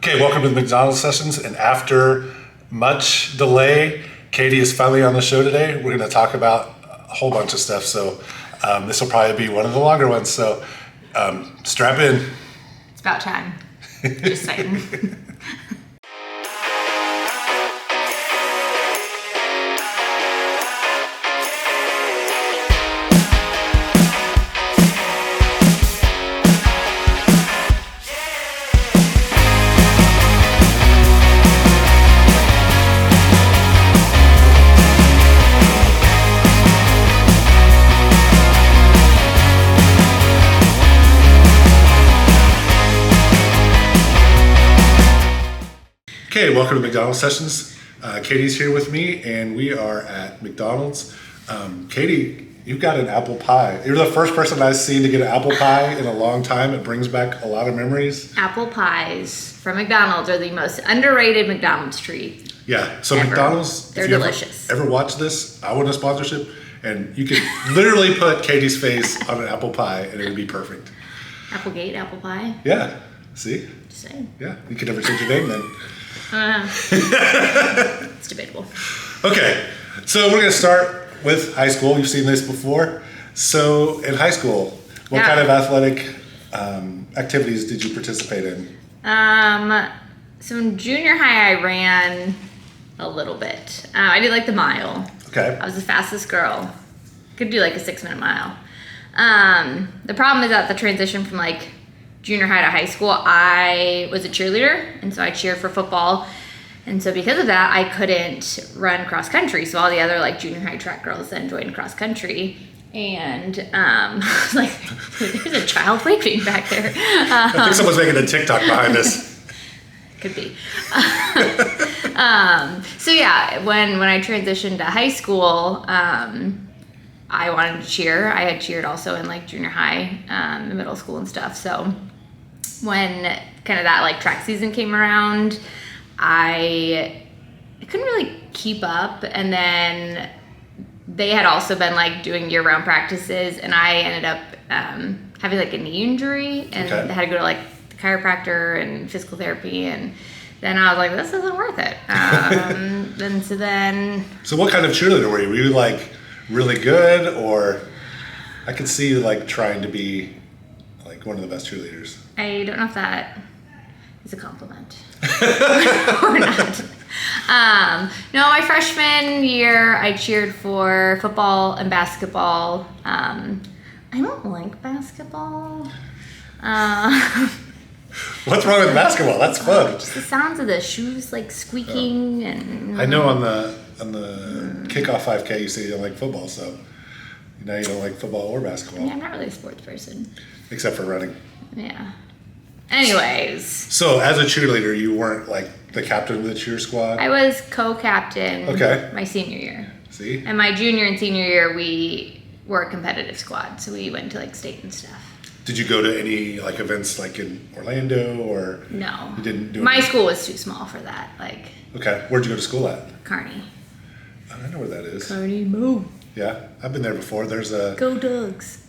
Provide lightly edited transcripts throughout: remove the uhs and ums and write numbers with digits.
Okay, welcome to the McDonald's sessions. And after much delay, Katie is finally on the show today. We're going to talk about a whole bunch of stuff. So this will probably be one of the longer ones. So strap in. It's about time. Just saying. Okay, welcome to McDonald's sessions. Katie's here with me, and we are at McDonald's. Katie, you've got an apple pie. You're the first person I've seen to get an apple pie in a long time. It brings back a lot of memories. Apple pies from McDonald's are the most underrated McDonald's treat. Yeah, so ever. McDonald's, They're if you delicious. ever watch this, I want a sponsorship, and you could literally put Katie's face on an apple pie, and it would be perfect. Applegate, apple pie. Yeah, see? Just saying. Yeah, you could never change your name then. It's debatable. Okay, so we're going to start with high school. You've seen this before. So in high school, what kind of athletic activities did you participate in? So in junior high, I ran a little bit. I did like the mile. Okay. I was the fastest girl. Could do like a 6-minute mile. The problem is that the transition from like junior high to high school, I was a cheerleader, and so I cheered for football. And so because of that, I couldn't run cross country. So all the other like junior high track girls then joined cross country. And like, there's a child waving back there. I think someone's making a TikTok behind us. Could be. So yeah, when I transitioned to high school, I wanted to cheer. I had cheered also in like junior high, in middle school and stuff. So when kind of that like track season came around, I couldn't really keep up. And then they had also been like doing year-round practices, and I ended up having like a knee injury, and I had to go to like the chiropractor and physical therapy, and then I was like, this isn't worth it. So what kind of cheerleader were you? Were you like really good, or I could see you like trying to be like one of the best cheerleaders? I don't know if that is a compliment or not. No, my freshman year, I cheered for football and basketball. I don't like basketball. What's wrong with basketball? That's fun. Just the sounds of the shoes like squeaking and. I know on the kickoff 5K you say you don't like football, so now you don't like football or basketball. Yeah, I'm not really a sports person. Except for running. Yeah. Anyways. So as a cheerleader, you weren't like the captain of the cheer squad? I was co-captain. Okay. My senior year. See? And my junior and senior year, we were a competitive squad, so we went to like state and stuff. Did you go to any like events like in Orlando or? No. You didn't do My anything? school was too small for that. Like. Okay. Where'd you go to school at? Kearney. I know where that is. Kearney, move. Yeah, I've been there before. There's a Go Dogs.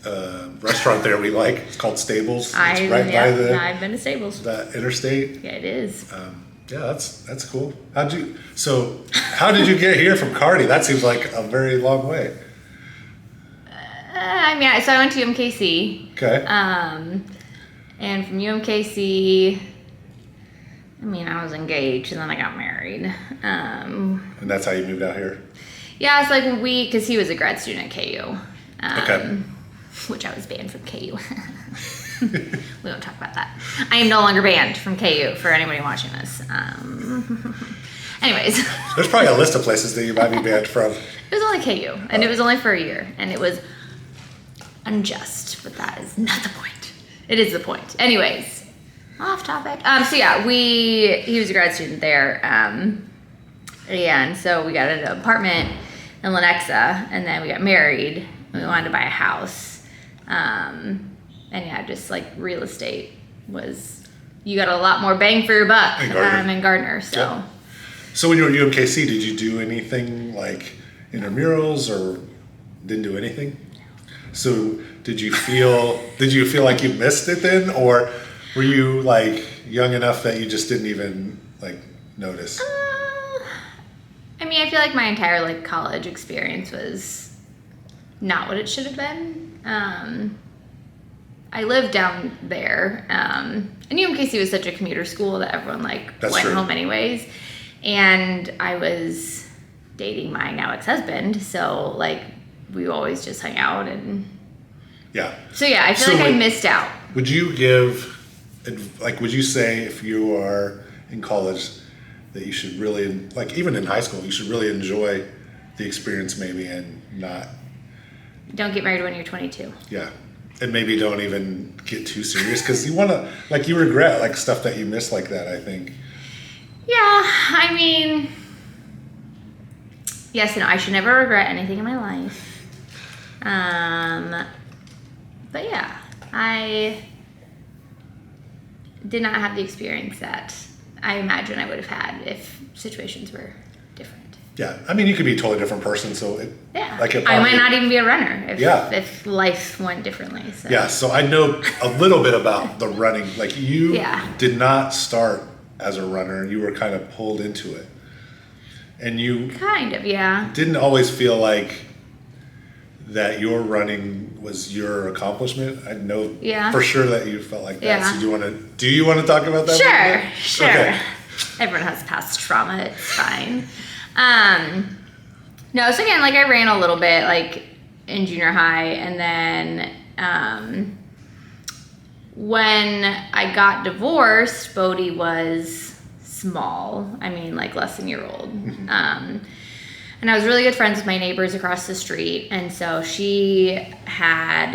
Restaurant there we like. It's called Stables. It's I've been to Stables. The interstate. Yeah, it is. Yeah, that's cool. How did you get here from Kearney? That seems like a very long way. So I went to UMKC. Okay. And from UMKC, I was engaged, and then I got married. And that's how you moved out here? Yeah, it's like because he was a grad student at KU. Okay. Which I was banned from KU. We won't talk about that. I am no longer banned from KU for anybody watching this. Anyways. There's probably a list of places that you might be banned from. It was only KU, and it was only for a year, and it was unjust, but that is not the point. It is the point. Anyways, off topic. So yeah, he was a grad student there, and so we got an apartment in Lenexa, and then we got married, and we wanted to buy a house. And yeah, just like real estate you got a lot more bang for your buck in Gardner. So. Yeah. So when you were at UMKC, did you do anything like intramurals or didn't do anything? So did you feel like you missed it then, or were you like young enough that you just didn't even like notice? I mean, I feel like my entire like college experience was not what it should have been. I lived down there, and UMKC was such a commuter school that everyone like That's went true. home anyways. And I was dating my now ex-husband, so like we always just hung out, and Yeah. so yeah, I feel like I missed out. Would you would you say if you are in college that you should really, like even in high school, you should really enjoy the experience maybe and not, Don't get married when you're 22. yeah. And maybe don't even get too serious because you want to, like you regret like stuff that you miss like that, I think. Yeah, I mean, yes and no. I should never regret anything in my life. But yeah, I did not have the experience that I imagine I would have had if situations were different. Yeah. I mean, you could be a totally different person. So Yeah, like it I probably, might not even be a runner if, Yeah. if life went differently. So. Yeah. So I know a little bit about the running. Like you Yeah. did not start as a runner. You were kind of pulled into it. And you Kind of, yeah. didn't always feel like that your running was your accomplishment. I know Yeah. for sure that you felt like that. Yeah. So do you want to talk about that? a little bit? Sure. Okay. Everyone has past trauma. It's fine. No, so again, like I ran a little bit, like in junior high, and then when I got divorced, Bodie was small. I mean, like less than a year old. And I was really good friends with my neighbors across the street, and so she had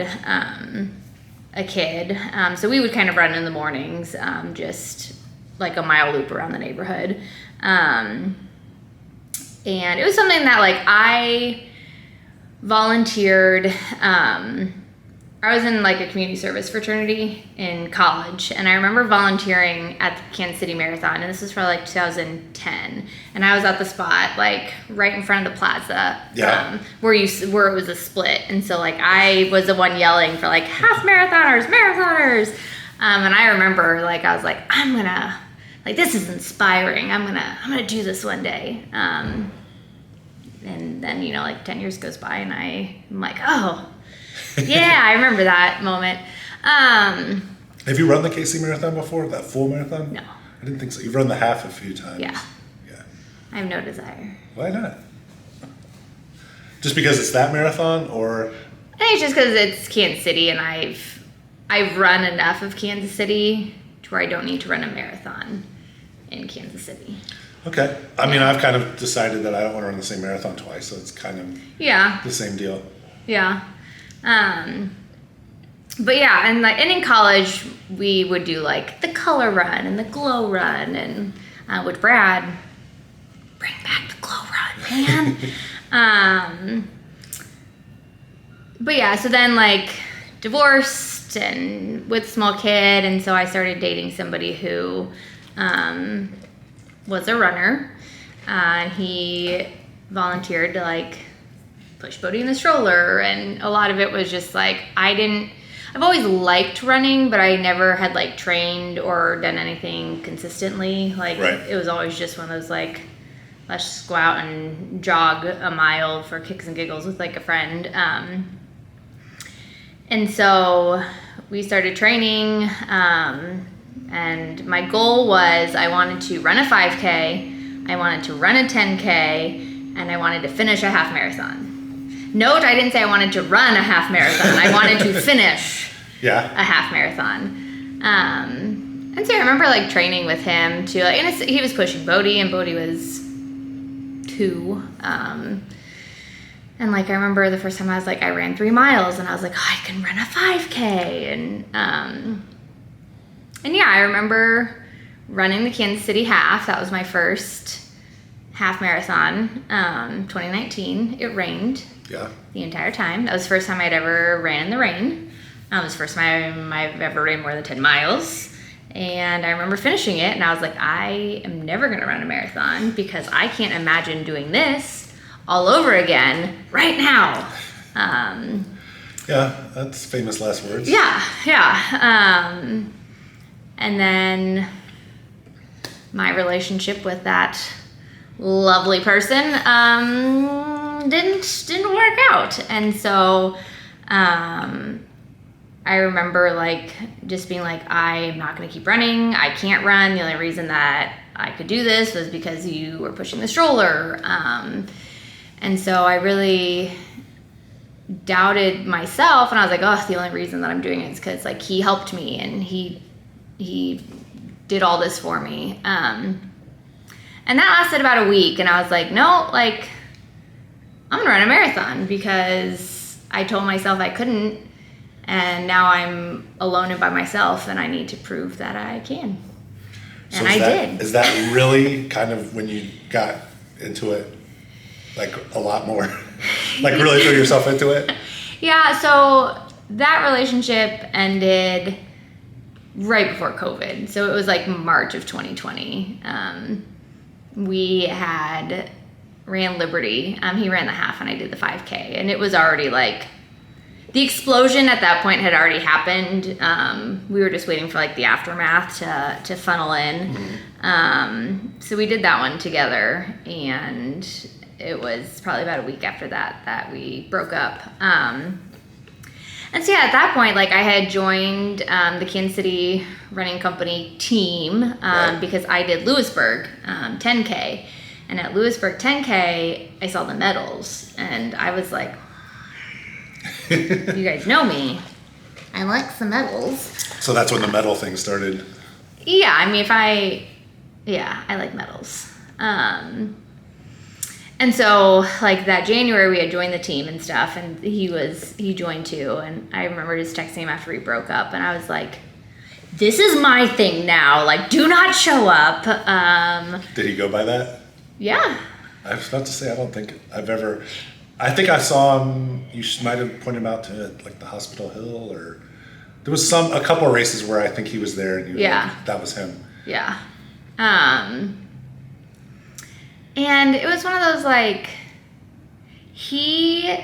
a kid. So we would kind of run in the mornings, just like a mile loop around the neighborhood. And it was something that like I volunteered. I was in like a community service fraternity in college, and I remember volunteering at the Kansas City Marathon, and this was for like 2010. And I was at the spot like right in front of the plaza, Yeah. where it was a split, and so like I was the one yelling for like half marathoners. And I remember like I was like, I'm gonna, like, this is inspiring. I'm gonna do this one day. And then, you know, like 10 years goes by, and I'm like, oh, yeah, I remember that moment. Have you run the KC Marathon before? That full marathon? No. I didn't think so. You've run the half a few times. Yeah. Yeah. I have no desire. Why not? Just because it's that marathon, or? I think it's just because it's Kansas City, and I've run enough of Kansas City to where I don't need to run a marathon in Kansas City. Okay. I mean, I've kind of decided that I don't want to run the same marathon twice, so it's kind of Yeah. the same deal. Yeah. But yeah, and in college we would do like the color run and the glow run, and with Brad, bring back the glow run, man. But yeah, so then like divorced and with small kid, and so I started dating somebody who was a runner. He volunteered to like push Bodie in the stroller, and a lot of it was just like I've always liked running, but I never had like trained or done anything consistently. Like Right. It was always just one of those like, let's just go out and jog a mile for kicks and giggles with like a friend. And so we started training, and my goal was I wanted to run a 5K, I wanted to run a 10K, and I wanted to finish a half marathon. Note, I didn't say I wanted to run a half marathon. I wanted to finish Yeah. a half marathon. And so I remember like training with him to like, and he was pushing Bodie, and Bodie was 2. And like I remember the first time I was like, I ran 3 miles, and I was like, oh, I can run a 5K. And yeah, I remember running the Kansas City half. That was my first half marathon, 2019. It rained Yeah. the entire time. That was the first time I'd ever ran in the rain. It was the first time I've ever ran more than 10 miles. And I remember finishing it, and I was like, I am never going to run a marathon because I can't imagine doing this all over again right now. Yeah, that's famous last words. Yeah. And then my relationship with that lovely person didn't work out. And so I remember like just being like, I'm not going to keep running. I can't run. The only reason that I could do this was because you were pushing the stroller. And so I really doubted myself, and I was like, oh, the only reason that I'm doing it is because like he helped me and he did all this for me. And that lasted about a week, and I was like, no, like I'm gonna run a marathon because I told myself I couldn't, and now I'm alone and by myself, and I need to prove that I can. And I did. Is that really kind of when you got into it, like a lot more, like really threw yourself into it? Yeah, so that relationship ended right before COVID. So it was like March of 2020. We had ran Liberty. He ran the half and I did the 5K. And it was already like, the explosion at that point had already happened. We were just waiting for like the aftermath to funnel in. Mm-hmm. So we did that one together, and it was probably about a week after that we broke up. And so yeah, at that point, like I had joined the Kansas City running company team Right. because I did Lewisburg 10K. And at Lewisburg 10K, I saw the medals, and I was like, you guys know me. I like some medals. So that's when the medal thing started. Yeah, I mean, I like medals. And so, like, that January, we had joined the team and stuff, and he joined too, and I remember just texting him after we broke up, and I was like, this is my thing now, like, do not show up. Did he go by that? Yeah. I was about to say, I don't think I've ever... I think I saw him, you might have pointed him out to, like, the Hospital Hill, or... There was a couple of races where I think he was there, and you were like, that was him. Yeah. And it was one of those, like, he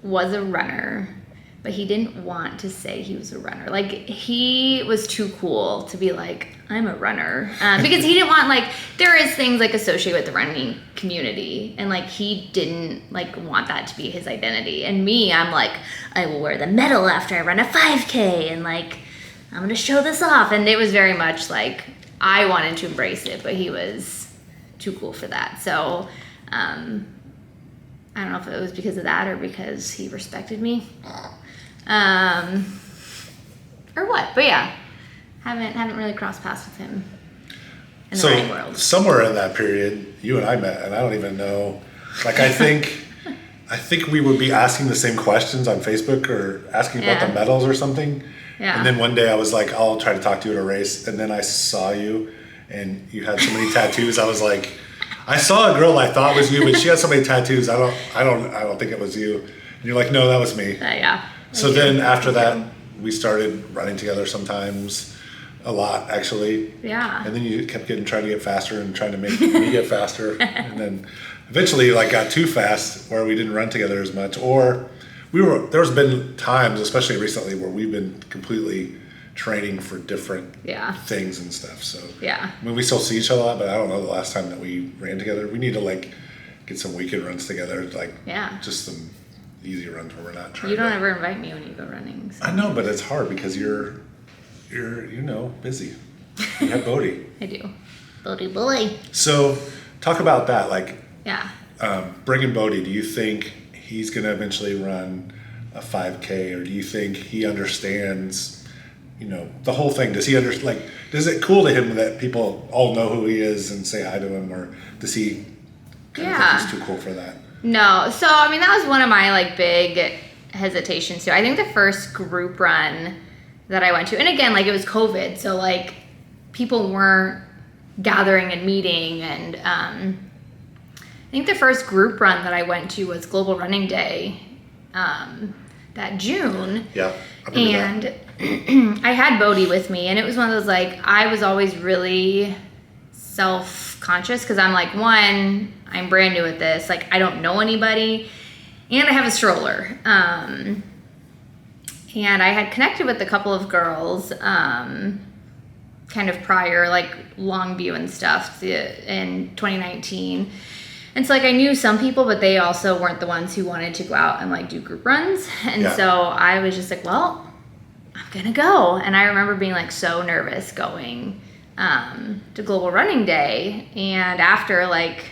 was a runner, but he didn't want to say he was a runner. Like, he was too cool to be like, I'm a runner. Because he didn't want, like, there is things, like, associated with the running community. And, like, he didn't, like, want that to be his identity. And me, I'm like, I will wear the medal after I run a 5K. And, like, I'm going to show this off. And it was very much, like, I wanted to embrace it, but he was too cool for that. So, I don't know if it was because of that or because he respected me. Or what, but yeah, haven't really crossed paths with him in the running world. Somewhere in that period, you and I met, and I don't even know. Like, I think we would be asking the same questions on Facebook or asking about the medals or something. Yeah. And then one day I was like, I'll try to talk to you at a race, and then I saw you, and you had so many tattoos. I was like, I saw a girl I thought was you, but she had so many tattoos. I don't think it was you. And you're like, no, that was me. Yeah. So then after that, we started running together sometimes, a lot actually. Yeah. And then you kept trying to get faster and trying to make me get faster. And then eventually like got too fast where we didn't run together as much. Or there's been times, especially recently, where we've been completely training for different things and stuff. So I mean, we still see each other a lot, but I don't know the last time that we ran together. We need to like get some weekend runs together, like just some easy runs where we're not trying. You don't ever invite me when you go running. So. I know, but it's hard because you're busy. You have Bodie. I do. Bodie boy. So talk about that, like bringing Bodie. Do you think he's going to eventually run a 5K, or do you think he understands, the whole thing? Does he is it cool to him that people all know who he is and say hi to him, or does he kind of think he's too cool for that? No. So, I mean, that was one of my, like, big hesitations, too. I think the first group run that I went to, and again, like, it was COVID, so, like, people weren't gathering and meeting, and I think the first group run that I went to was Global Running Day that June. Yeah. And I had Bodie with me, and it was one of those, like, I was always really self-conscious because I'm like, one, I'm brand new at this, like, I don't know anybody, and I have a stroller. And I had connected with a couple of girls, and kind of prior, like Longview and stuff in 2019. And so like I knew some people, but they also weren't the ones who wanted to go out and like do group runs. And so I was just like, well, I'm gonna go. And I remember being like so nervous going to Global Running Day. And after like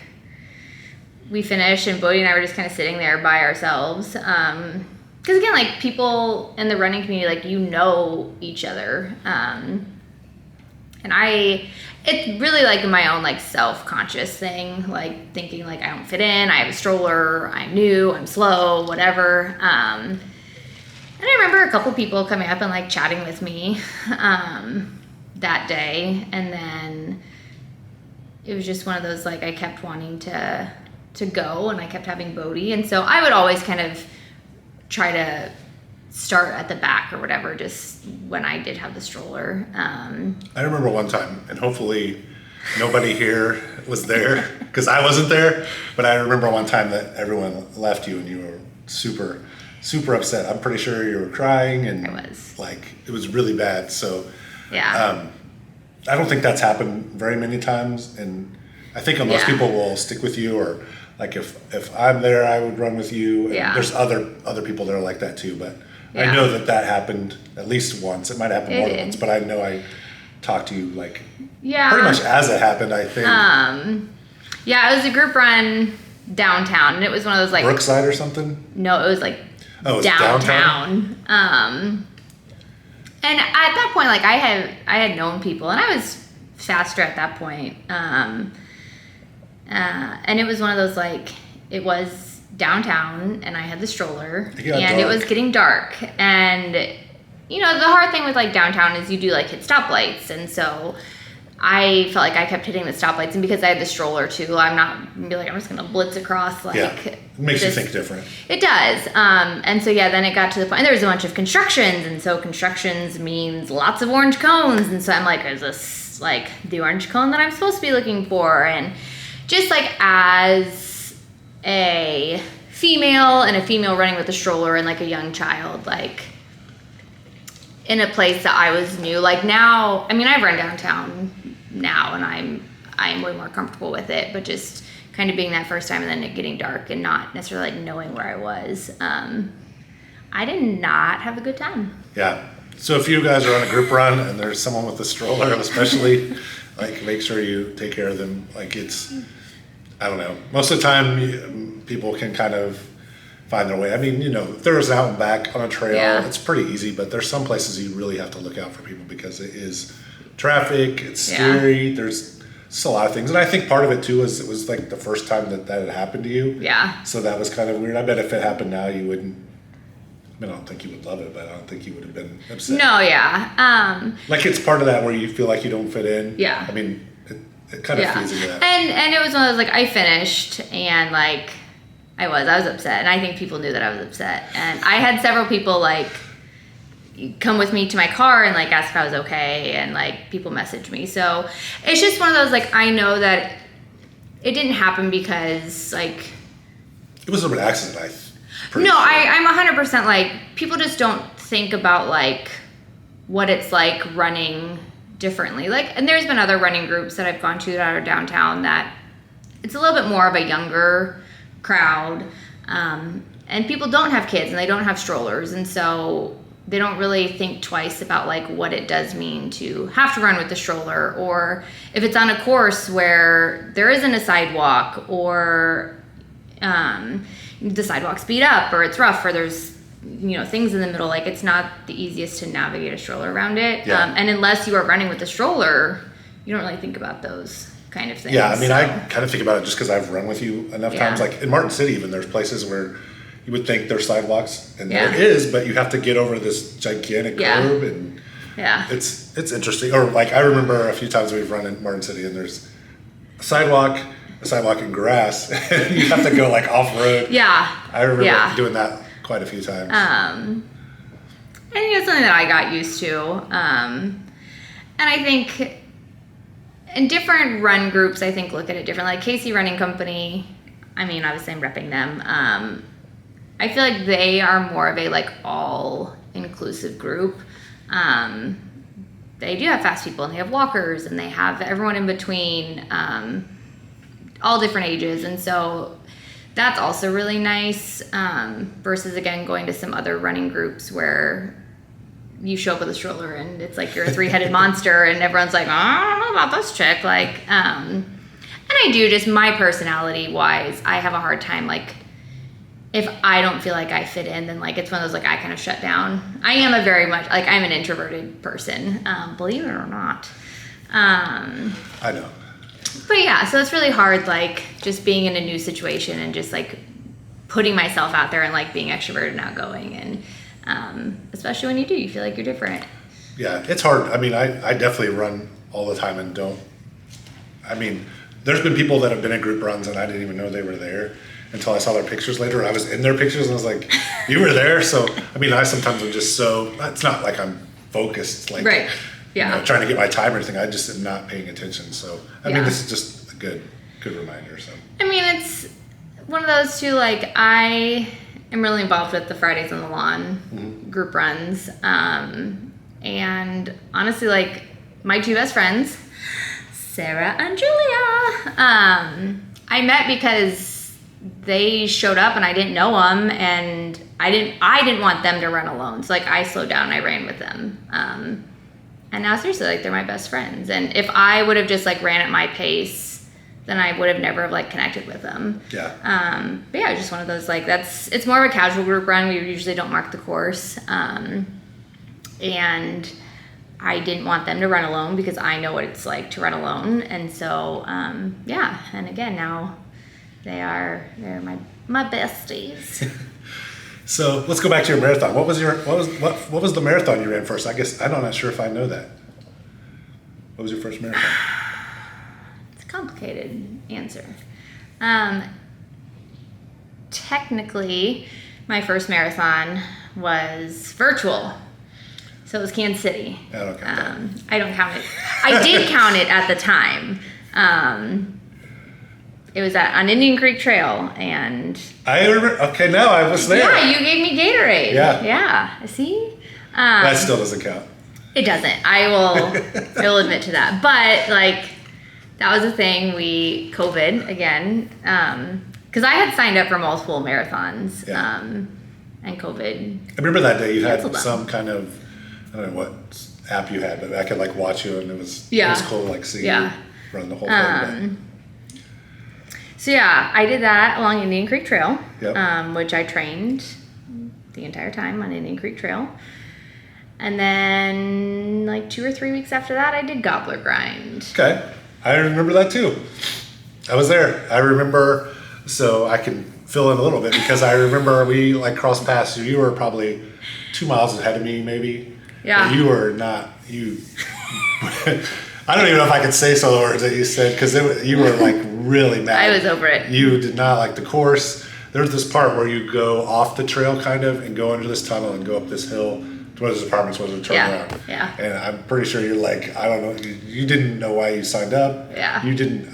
we finished and Bodie and I were just kind of sitting there by ourselves. Because again, like people in the running community, like you know each other. And it's really like my own like self-conscious thing, like thinking like I don't fit in, I have a stroller, I'm new, I'm slow, whatever. And I remember a couple people coming up and like chatting with me that day. And then it was just one of those, like I kept wanting to go and I kept having Bodie. And so I would always kind of try to start at the back or whatever, just when I did have the stroller. I remember one time, and hopefully nobody here was there because I wasn't there, but I remember one time that everyone left you and you were super, super upset. I'm pretty sure you were crying and I was. Like it was really bad. So Yeah. I don't think that's happened very many times, and I think most people will stick with you, or like if I'm there, I would run with you. And there's other people that are like that too, but I know that happened at least once. It might happen more than once, but I know I talked to you like pretty much as it happened, I think. Yeah, it was a group run downtown, and it was one of those like Brookside or something? No, it was like downtown. And at that point, like I had known people, and I was faster at that point. And it was one of those like it was downtown, and I had the stroller, and it was getting dark. And you know, the hard thing with like downtown is you do like hit stoplights, and so I felt like I kept hitting the stoplights, and because I had the stroller too, I'm just gonna blitz across like it makes you think different. It does. And so then it got to the point, and there was a bunch of constructions, and so constructions means lots of orange cones, and so I'm like, is this like the orange cone that I'm supposed to be looking for? And just like as a female running with a stroller and like a young child, like in a place that I was new, like now, I mean, I've run downtown now and I'm way more comfortable with it, but just kind of being that first time and then it getting dark and not necessarily like knowing where I was, I did not have a good time. Yeah. So if you guys are on a group run and there's someone with a stroller, especially, like make sure you take care of them. Like I don't know. Most of the time, people can kind of find their way. I mean, you know, if there's out and back on a trail, it's pretty easy, but there's some places you really have to look out for people because it is traffic, it's scary, there's just a lot of things. And I think part of it too is it was like the first time that had happened to you. Yeah. So that was kind of weird. I bet if it happened now, you wouldn't, I mean, I don't think you would love it, but I don't think you would have been upset. No, yeah. Like it's part of that where you feel like you don't fit in. Yeah. I mean, it kind of feeds into that. And it was one of those, like, I finished, and, like, I was upset, and I think people knew that I was upset. And I had several people, like, come with me to my car and, like, ask if I was okay, and, like, people messaged me. So it's just one of those, like, I know that it didn't happen because, like... It was an accident, I'm 100%, like, people just don't think about, like, what it's like running differently. Like, and there's been other running groups that I've gone to that are downtown that it's a little bit more of a younger crowd, and people don't have kids and they don't have strollers, and so they don't really think twice about like what it does mean to have to run with the stroller, or if it's on a course where there isn't a sidewalk, or the sidewalk's beat up, or it's rough, or there's things in the middle. Like, it's not the easiest to navigate a stroller around it. And unless you are running with the stroller, you don't really think about those kind of things. Yeah, I mean, I kind of think about it just because I've run with you enough times. Like in Martin City, even there's places where you would think there's sidewalks, and there is, but you have to get over this gigantic curb, and it's interesting. Or like I remember a few times we've run in Martin City, and there's a sidewalk and grass, and you have to go like off road. I remember doing that quite a few times. And it's something that I got used to. And I think in different run groups, I think look at it different. Like Casey Running Company, I mean, obviously I'm repping them. I feel like they are more of a like all inclusive group. they do have fast people, and they have walkers, and they have everyone in between, all different ages. And so that's also really nice, versus, again, going to some other running groups where you show up with a stroller and it's like you're a three-headed monster, and everyone's like, oh, I don't know about this chick. Like, and I do, just my personality wise, I have a hard time, like, if I don't feel like I fit in, then like it's one of those, like, I kind of shut down. I am a very much, like, I'm an introverted person, believe it or not. I know. But yeah, so it's really hard, like, just being in a new situation and just like putting myself out there and like being extroverted and outgoing, and especially when you feel like you're different. Yeah, it's hard. I mean, I definitely run all the time and don't. I mean, there's been people that have been in group runs and I didn't even know they were there until I saw their pictures later. I was in their pictures and I was like, you were there? So, I mean, I sometimes am just so, it's not like I'm focused, like, right. Yeah. You know, trying to get my time or anything. I just am not paying attention. So, I mean, Yeah. this is just a good reminder. So, I mean, it's one of those too, like, I am really involved with the Fridays on the Lawn group runs. And honestly, like, my two best friends, Sarah and Julia, I met because they showed up and I didn't know them, and I didn't want them to run alone. So, like, I slowed down and I ran with them. And now, seriously, like, they're my best friends. And if I would have just, like, ran at my pace, then I would have never have, like, connected with them. yeah. But yeah, it's just one of those, like, it's more of a casual group run. We usually don't mark the course. And I didn't want them to run alone because I know what it's like to run alone. And so, yeah. And again, now they're my besties. So let's go back to your marathon. What was the marathon you ran first? I guess I'm not sure if I know that. What was your first marathon? It's a complicated answer. Technically, my first marathon was virtual. So it was Kansas City. I don't count that. I don't count it. I did count it at the time. It was on Indian Creek Trail, and I remember. Okay, now I was there. yeah, you gave me Gatorade. Yeah. Yeah. See? That still doesn't count. It doesn't. I will admit to that. But, like, that was a thing. COVID again, because I had signed up for multiple marathons, Yeah. and COVID. I remember that day you had Canceled them. some kind of, I don't know what app you had, but I could like watch you, and it was cool to like see Yeah. you run the whole thing. So yeah, I did that along Indian Creek Trail, Yep. which I trained the entire time on Indian Creek Trail. And then, like, 2 or 3 weeks after that, I did Gobbler Grind. Okay, I remember that too. I was there. I remember, so I can fill in a little bit because I remember we like crossed paths. You were probably 2 miles ahead of me, maybe. Yeah. But you were not. You. I don't even know if I could say some of the words that you said because you were like really mad. I was over it. You did not like the course. There's this part where you go off the trail kind of and go under this tunnel and go up this hill to one of those apartments where there's a turnaround. Yeah. And I'm pretty sure you're like, I don't know, you didn't know why you signed up. Yeah. You didn't,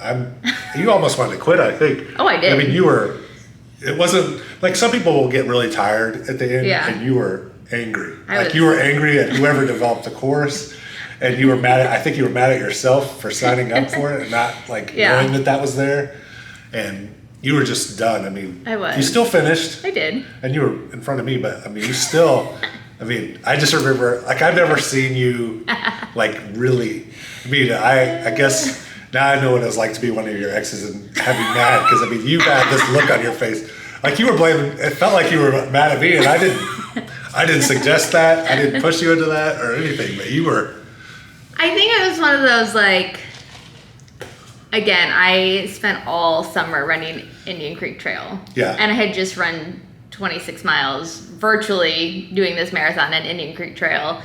you almost wanted to quit, I think. Oh, I did. I mean, it wasn't, like some people will get really tired at the end and you were angry. You were angry at whoever developed the course. And you were I think you were mad at yourself for signing up for it and not like knowing that was there. And you were just done. I mean, I was. You still finished. I did. And you were in front of me, but I mean, you still, I mean, I just remember, like, I've never seen you, like, really, I mean, I guess now I know what it was like to be one of your exes and have you mad, because, I mean, you had this look on your face. Like, you were blaming, it felt like you were mad at me, and I didn't suggest that. I didn't push you into that or anything, but you were. I think it was one of those, like, again, I spent all summer running Indian Creek Trail. Yeah. And I had just run 26 miles virtually doing this marathon at Indian Creek Trail.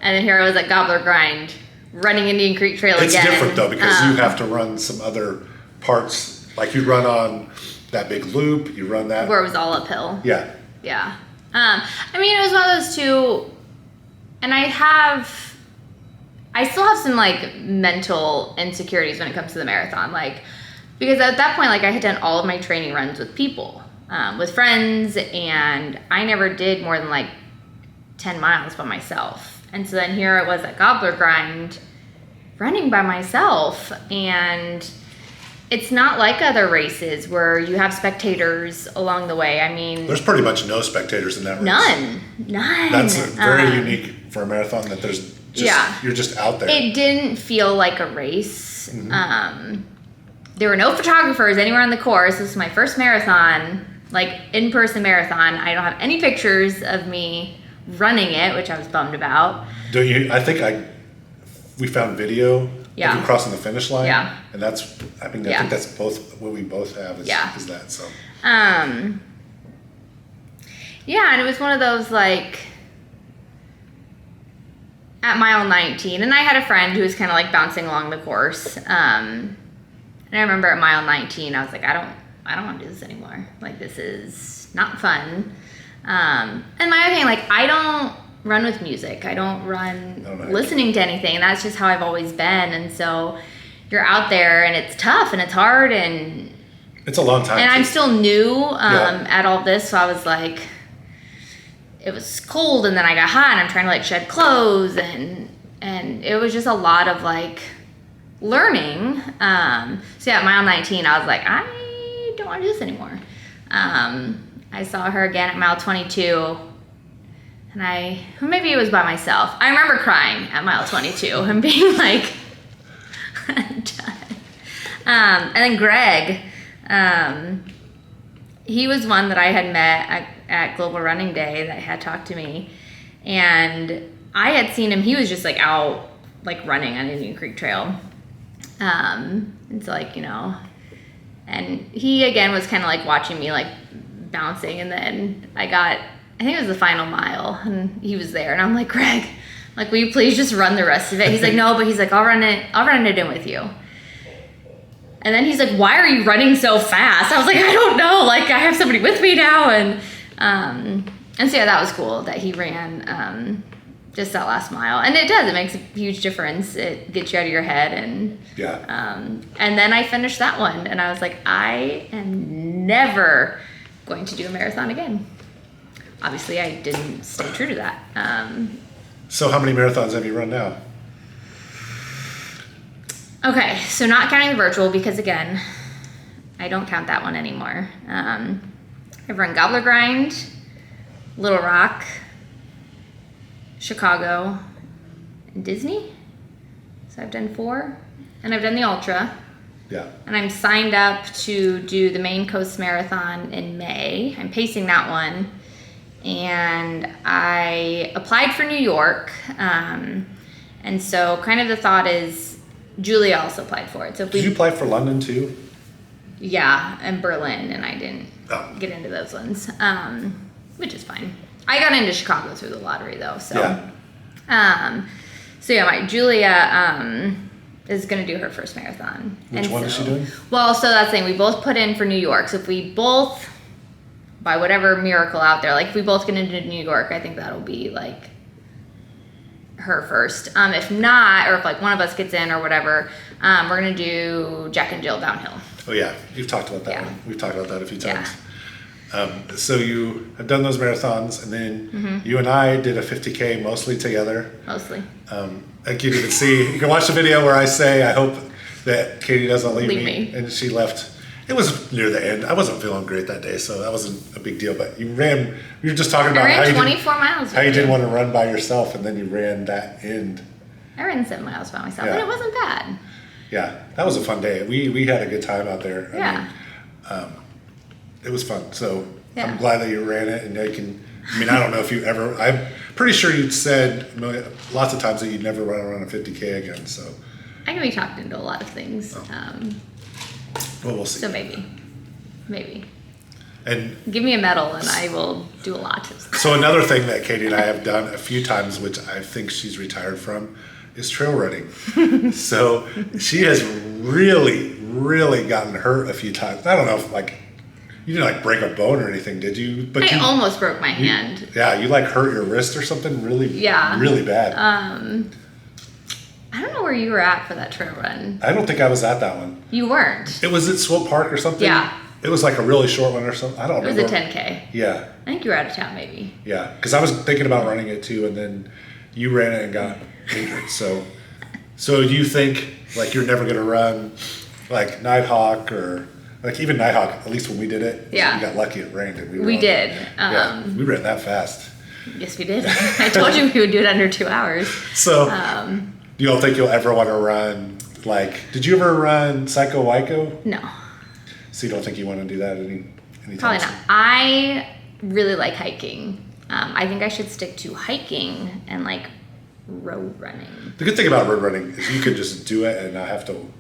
And then here I was at Gobbler Grind running Indian Creek Trail again. It's different, though, because you have to run some other parts. Like, you run on that big loop, you run that. Where it was all uphill. Yeah. Yeah. I mean, it was one of those two, and I still have some, like, mental insecurities when it comes to the marathon, like, because at that point, like, I had done all of my training runs with people, with friends, and I never did more than, like, 10 miles by myself. And so then here I was at Gobbler Grind running by myself, and it's not like other races where you have spectators along the way. I mean, there's pretty much no spectators in that race. None. That's very unique for a marathon, that there's just, you're just out there. It didn't feel like a race. There were no photographers anywhere on the course. This was my first marathon, like in-person marathon. I don't have any pictures of me running it, which I was bummed about. Don't you? I think we found video of you crossing the finish line. Yeah. And that's, I think that's both what we both have is that. So. And it was one of those, like, at mile 19, and I had a friend who was kind of like bouncing along the course. And I remember at mile 19, I was like, I don't want to do this anymore. Like, this is not fun. And my other thing, like, I don't run with music. I don't run listening to anything. And that's just how I've always been. And so you're out there, and it's tough, and it's hard, and it's a long time. And I'm still new at all this, so I was like, it was cold, and then I got hot, and I'm trying to like shed clothes, and it was just a lot of like learning. So yeah, at mile 19, I was like, I don't want to do this anymore. I saw her again at mile 22, and maybe it was by myself. I remember crying at mile 22 and being like, I'm done. And then Greg, he was one that I had met at Global Running Day that had talked to me, and I had seen him. He was just like out like running on Indian Creek Trail. And so like, and he again was kind of like watching me like bouncing, and then I think it was the final mile, and he was there, and I'm like, Greg, like, will you please just run the rest of it? He's like, no, but he's like, I'll run it in with you. And then he's like, why are you running so fast? I was like, I don't know. Like, I have somebody with me now. And so yeah, that was cool that he ran just that last mile. And it does. It makes a huge difference. It gets you out of your head. And and then I finished that one. And I was like, I am never going to do a marathon again. Obviously, I didn't stay true to that. So how many marathons have you run now? Okay, so not counting the virtual, because again, I don't count that one anymore. I've run Gobbler Grind, Little Rock, Chicago, and Disney. So I've done 4, and I've done the Ultra. Yeah. And I'm signed up to do the Maine Coast Marathon in May. I'm pacing that one. And I applied for New York. And so kind of the thought is, Julia also applied for it. So did you apply for London too? Yeah, and Berlin, and I didn't get into those ones, which is fine. I got into Chicago through the lottery though, so. Yeah. So yeah, my Julia is gonna do her first marathon. Which one is she doing? Well, so that's the thing. We both put in for New York. So if we both, by whatever miracle out there, like if we both get into New York, I think that'll be like her first. If not, or if like one of us gets in or whatever, we're gonna do Jack and Jill downhill. Oh yeah, you've talked about that one. We've talked about that a few times. So you have done those marathons, and then you and I did a 50K mostly together. Mostly. Like you can see, you can watch the video where I say, I hope that Katie doesn't leave me. And she left. It was near the end. I wasn't feeling great that day, so that wasn't a big deal. But you ran. You were just talking about I ran 24 miles. How you didn't want to run by yourself, and then you ran that end. I ran 7 miles by myself, and it wasn't bad. Yeah, that was a fun day. We had a good time out there. Yeah. I mean, it was fun. So I'm glad that you ran it, and you can. I mean, I don't know if you ever. I'm pretty sure you'd said lots of times that you'd never run around a 50K again. So I can be talked into a lot of things. Well, we'll see. So maybe. And give me a medal, and I will do a lot. So another thing that Katie and I have done a few times, which I think she's retired from, is trail running. So she has really, really gotten hurt a few times. I don't know if you didn't break a bone or anything, did you? But I almost broke my hand. You hurt your wrist or something really bad. I don't know where you were at for that trail run. I don't think I was at that one. You weren't. It was at Swope Park or something? Yeah. It was like a really short one or something. I don't remember. It was a 10K. Yeah. I think you were out of town maybe. Yeah, because I was thinking about running it too, and then you ran it and got injured. So do you think like you're never gonna run like Nighthawk or like even Nighthawk? At least when we did it, we got lucky it rained and we did. We ran that fast. Yes, we did. I told you we would do it under 2 hours. So, do you all think you'll ever want to run? Like, did you ever run Psycho Wyco? No. So you don't think you want to do that anytime Probably not. soon? I really like hiking. I think I should stick to hiking and like road running. The good thing about road running is you can just do it and not have to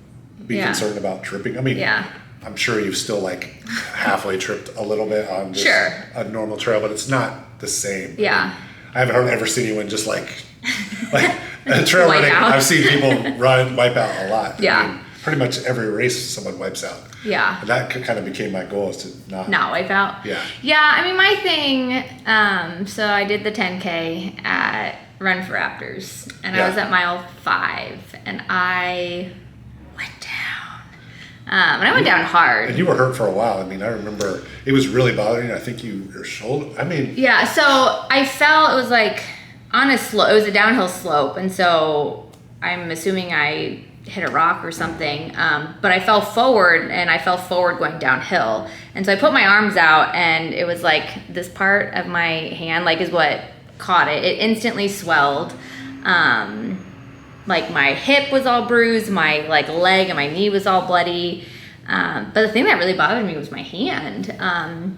be concerned about tripping. I mean, I'm sure you've still like halfway tripped a little bit on just a normal trail, but it's not the same. Yeah. I haven't ever seen anyone just like trail running. Out. I've seen people wipe out a lot. Yeah. I mean, pretty much every race someone wipes out. Yeah. And that kind of became my goal, is to not wipe out. Yeah. Yeah, I mean my thing, so I did the 10K at Run for Raptors and I was at mile 5 and I went down. And I went down hard. And you were hurt for a while. I mean, I remember it was really bothering you. I think your shoulder. I mean. Yeah. So I fell. It was like on a slope. It was a downhill slope, and so I'm assuming I hit a rock or something. But I fell forward, and I fell forward going downhill. And so I put my arms out, and it was like this part of my hand, like, is what caught it. It instantly swelled. Like my hip was all bruised, my like leg and my knee was all bloody. But the thing that really bothered me was my hand. And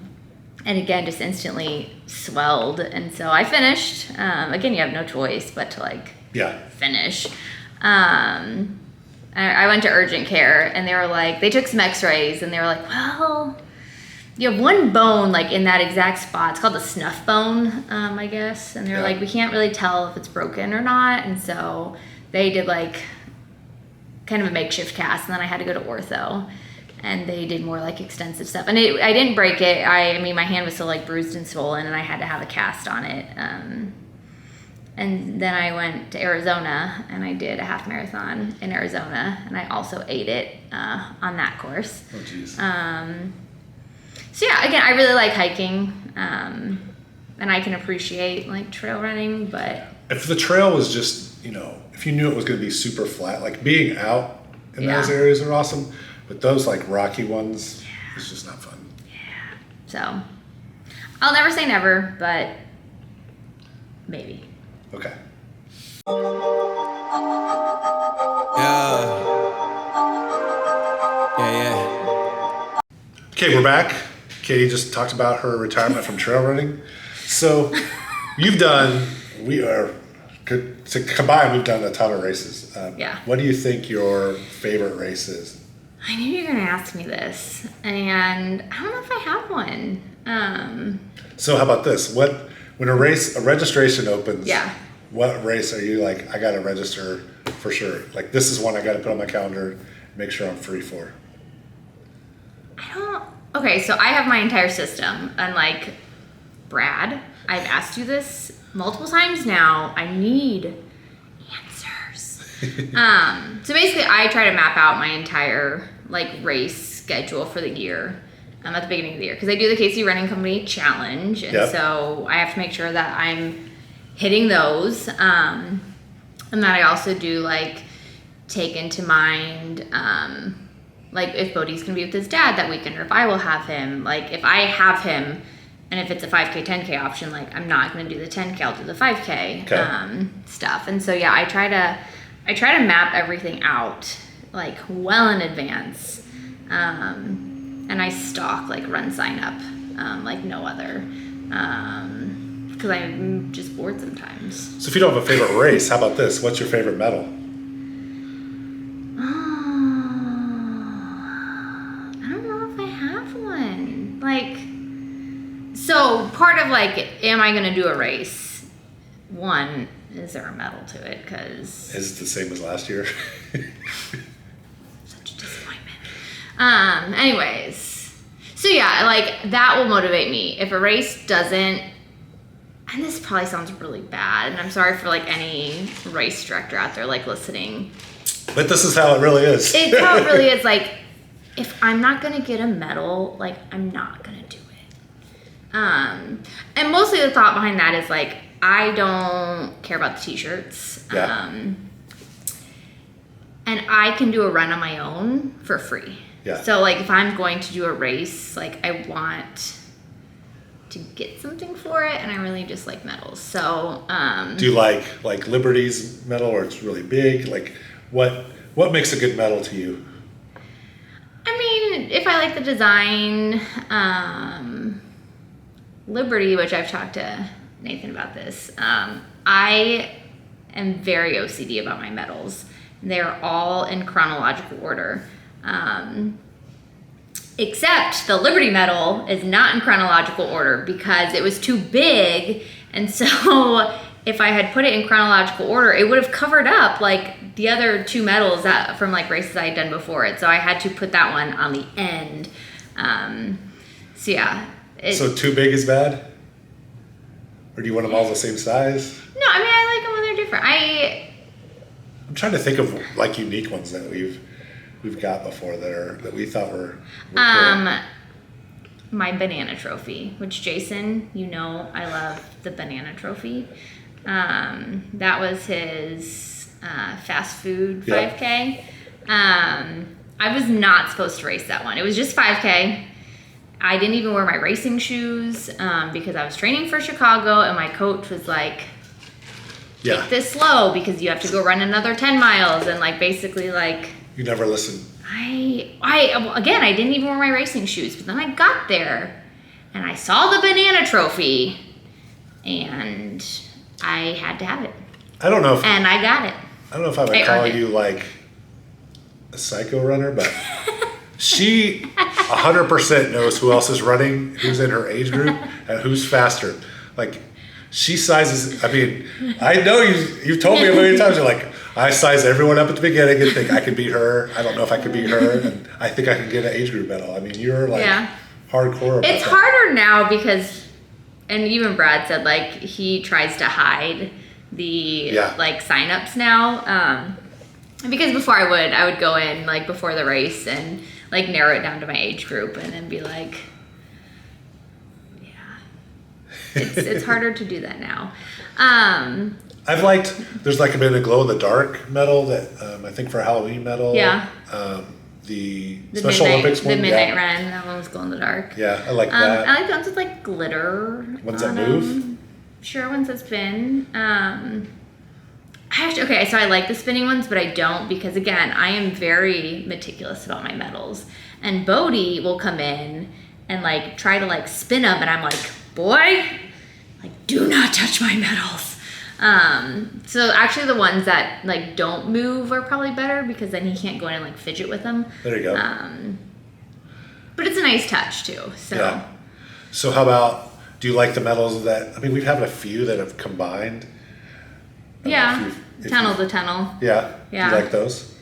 again, just instantly swelled. And so I finished. Again, you have no choice but to like finish. I went to urgent care and they were like, they took some x-rays and they were like, well, you have one bone like in that exact spot. It's called the snuff bone, I guess. And they're like, we can't really tell if it's broken or not. And so they did like kind of a makeshift cast, and then I had to go to ortho, and they did more like extensive stuff. And I didn't break it. I mean, my hand was still like bruised and swollen, and I had to have a cast on it. And then I went to Arizona, and I did a half marathon in Arizona, and I also ate it on that course. Oh, jeez. So yeah, again, I really like hiking, and I can appreciate like trail running, but if the trail was just, if you knew it was going to be super flat, like being out in those areas are awesome, but those like rocky ones, it's just not fun. Yeah. So I'll never say never, but maybe. Okay. Yeah. Okay, we're back. Katie just talked about her retirement from trail running. So we've done a ton of races. What do you think your favorite race is? I knew you were going to ask me this, and I don't know if I have one. So how about this? When a registration opens, Yeah. what race are you like, I got to register for sure? Like, this is one I got to put on my calendar, make sure I'm free for. Okay, so I have my entire system, unlike Brad. I've asked you this multiple times now. I need answers. So basically, I try to map out my entire like race schedule for the year at the beginning of the year, because I do the KC Running Company Challenge, and so I have to make sure that I'm hitting those, and that I also do like take into mind like if Bodie's gonna be with his dad that weekend, or if I will have him. Like if I have him, and if it's a 5K, 10K option, like I'm not gonna do the 10K, I'll do the 5K stuff. And so yeah, I try to map everything out like well in advance, and I stalk like Run Sign Up like no other, because I'm just bored sometimes. So if you don't have a favorite race, how about this? What's your favorite medal? So part of like, am I going to do a race? One, is there a medal to it? Because is it the same as last year? Such a disappointment. Anyways, so yeah, like that will motivate me. If a race doesn't, and this probably sounds really bad, and I'm sorry for like any race director out there like listening, but this is how it really is. It's how it really is. Like, if I'm not going to get a medal, like I'm not going to do it. And mostly the thought behind that is like, I don't care about the t-shirts. Yeah. And I can do a run on my own for free. Yeah. So like if I'm going to do a race, like I want to get something for it, and I really just like medals. So Do you like Liberty's medal, or it's really big? Like what makes a good medal to you? I mean, if I like the design, Liberty, which I've talked to Nathan about this, I am very OCD about my medals. They're all in chronological order. Except the Liberty medal is not in chronological order because it was too big, and so if I had put it in chronological order, it would have covered up like the other two medals from like races I had done before it. So I had to put that one on the end. So yeah. So too big is bad? Or do you want them all the same size? No, I mean I like them when they're different. I'm trying to think of like unique ones that we've got before that we thought were cool. My banana trophy, which Jason, you know, I love the banana trophy. That was his fast food 5K. I was not supposed to race that one. It was just 5K. I didn't even wear my racing shoes because I was training for Chicago, and my coach was like, take this slow because you have to go run another 10 miles, and like basically like You never listened. I didn't even wear my racing shoes, but then I got there and I saw the banana trophy and I had to have it. I don't know if I got it. I don't know if I would call you like a psycho runner, but she 100% knows who else is running, who's in her age group, and who's faster. Like she sizes. I mean, I know you've told me a million times. You're like, I size everyone up at the beginning and think I could beat her. I don't know if I could beat her, and I think I can get an age group medal. I mean, you're like hardcore about It's that. harder now because, and even Brad said like he tries to hide the like signups now. Because before I would go in like before the race and like narrow it down to my age group and then be like, it's harder to do that now. I've liked, there's like been a glow in the dark medal that I think for a Halloween medal. Yeah. The The Special Olympics one. The midnight run, that one was glow in the dark. Yeah, I like that. I like the ones with like glitter. Ones that move? Sure, ones that spin. So I like the spinning ones, but I don't because again, I am very meticulous about my medals. And Bodie will come in and like try to like spin them, and I'm like, boy, like do not touch my medals. So actually the ones that like don't move are probably better because then he can't go in and like fidget with them. There you go. But it's a nice touch too. So yeah. So how about, do you like the medals that, I mean, we've had a few that have combined. Tunnel to tunnel. Yeah. Yeah. Do you like those?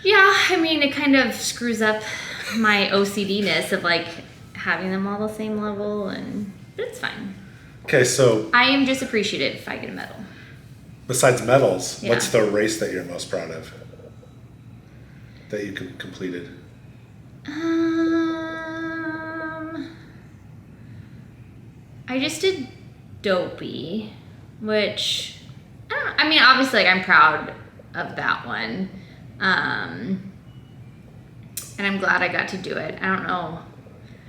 Yeah, I mean, it kind of screws up my OCD-ness of like having them all the same level, but it's fine. Okay, so I am just appreciative if I get a medal. Besides medals, what's the race that you're most proud of that you completed? I just did Dopey, which I mean, obviously, like I'm proud of that one, and I'm glad I got to do it. I don't know.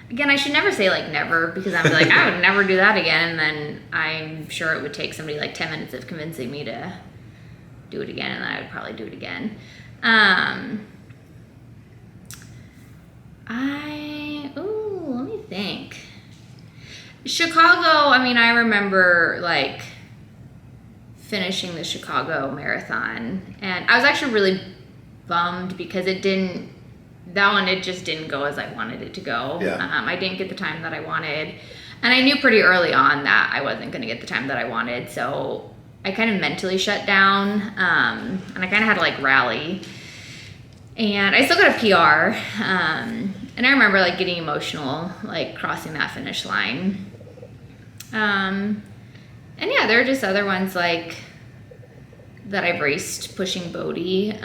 Again, I should never say like never because I'm like I would never do that again, and then I'm sure it would take somebody like 10 minutes of convincing me to do it again, and I would probably do it again. Let me think. Chicago, I mean, I remember like finishing the Chicago marathon, and I was actually really bummed because it just didn't go as I wanted it to go. Yeah. I didn't get the time that I wanted, and I knew pretty early on that I wasn't going to get the time that I wanted, so I kind of mentally shut down, and I kind of had to like rally, and I still got a PR, and I remember like getting emotional like crossing that finish line, and yeah, there are just other ones like that I've raced pushing Bodie,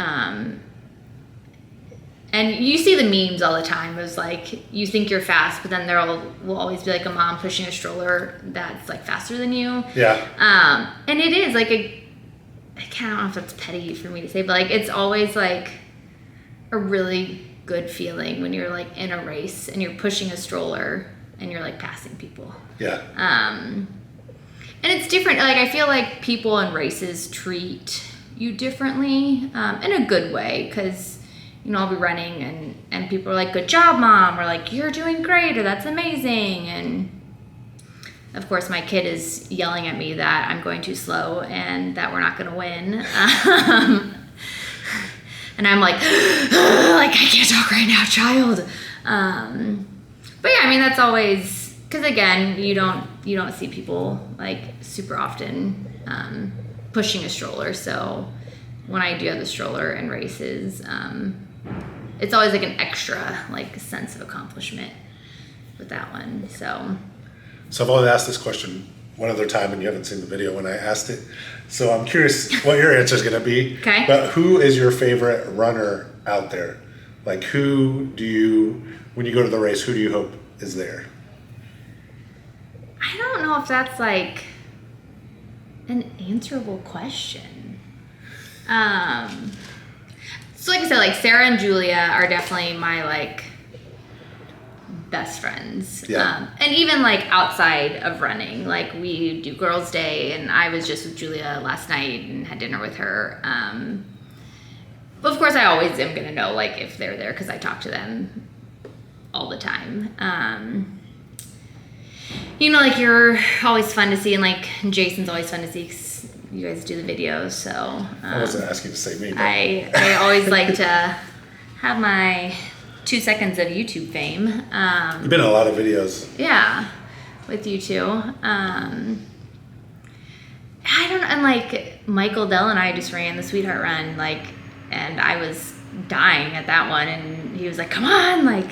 and you see the memes all the time. It was like, you think you're fast, but then will always be like a mom pushing a stroller that's like faster than you. Yeah. And it is like I don't know if that's petty for me to say, but like it's always like a really good feeling when you're like in a race and you're pushing a stroller and you're like passing people. Yeah. And it's different. Like I feel like people in races treat you differently in a good way, because I'll be running and people are like, good job, mom, or like, you're doing great, or that's amazing. And of course my kid is yelling at me that I'm going too slow and that we're not going to win. And I'm like, like, I can't talk right now, child. But yeah, I mean, that's always, because again, you don't see people like super often pushing a stroller. So when I do have the stroller in races, it's always like an extra like sense of accomplishment with that one. So I've only asked this question one other time, and you haven't seen the video when I asked it. So I'm curious what your answer is going to be. Okay. But who is your favorite runner out there? Like, when you go to the race, who do you hope is there? I don't know if that's like an answerable question. So like I said, like Sarah and Julia are definitely my like best friends. Yeah. And even like outside of running, like we do girls' day, and I was just with Julia last night and had dinner with her. But of course I always am gonna know like if they're there, because I talk to them all the time. Like you're always fun to see, and like Jason's always fun to see, 'cause you guys do the videos. So I wasn't asking to say me. But. I always like to have my 2 seconds of YouTube fame. You've been in a lot of videos. Yeah, with you two. I don't know, and like Michael Dell and I just ran the Sweetheart Run, like, and I was dying at that one, and he was like, come on, like,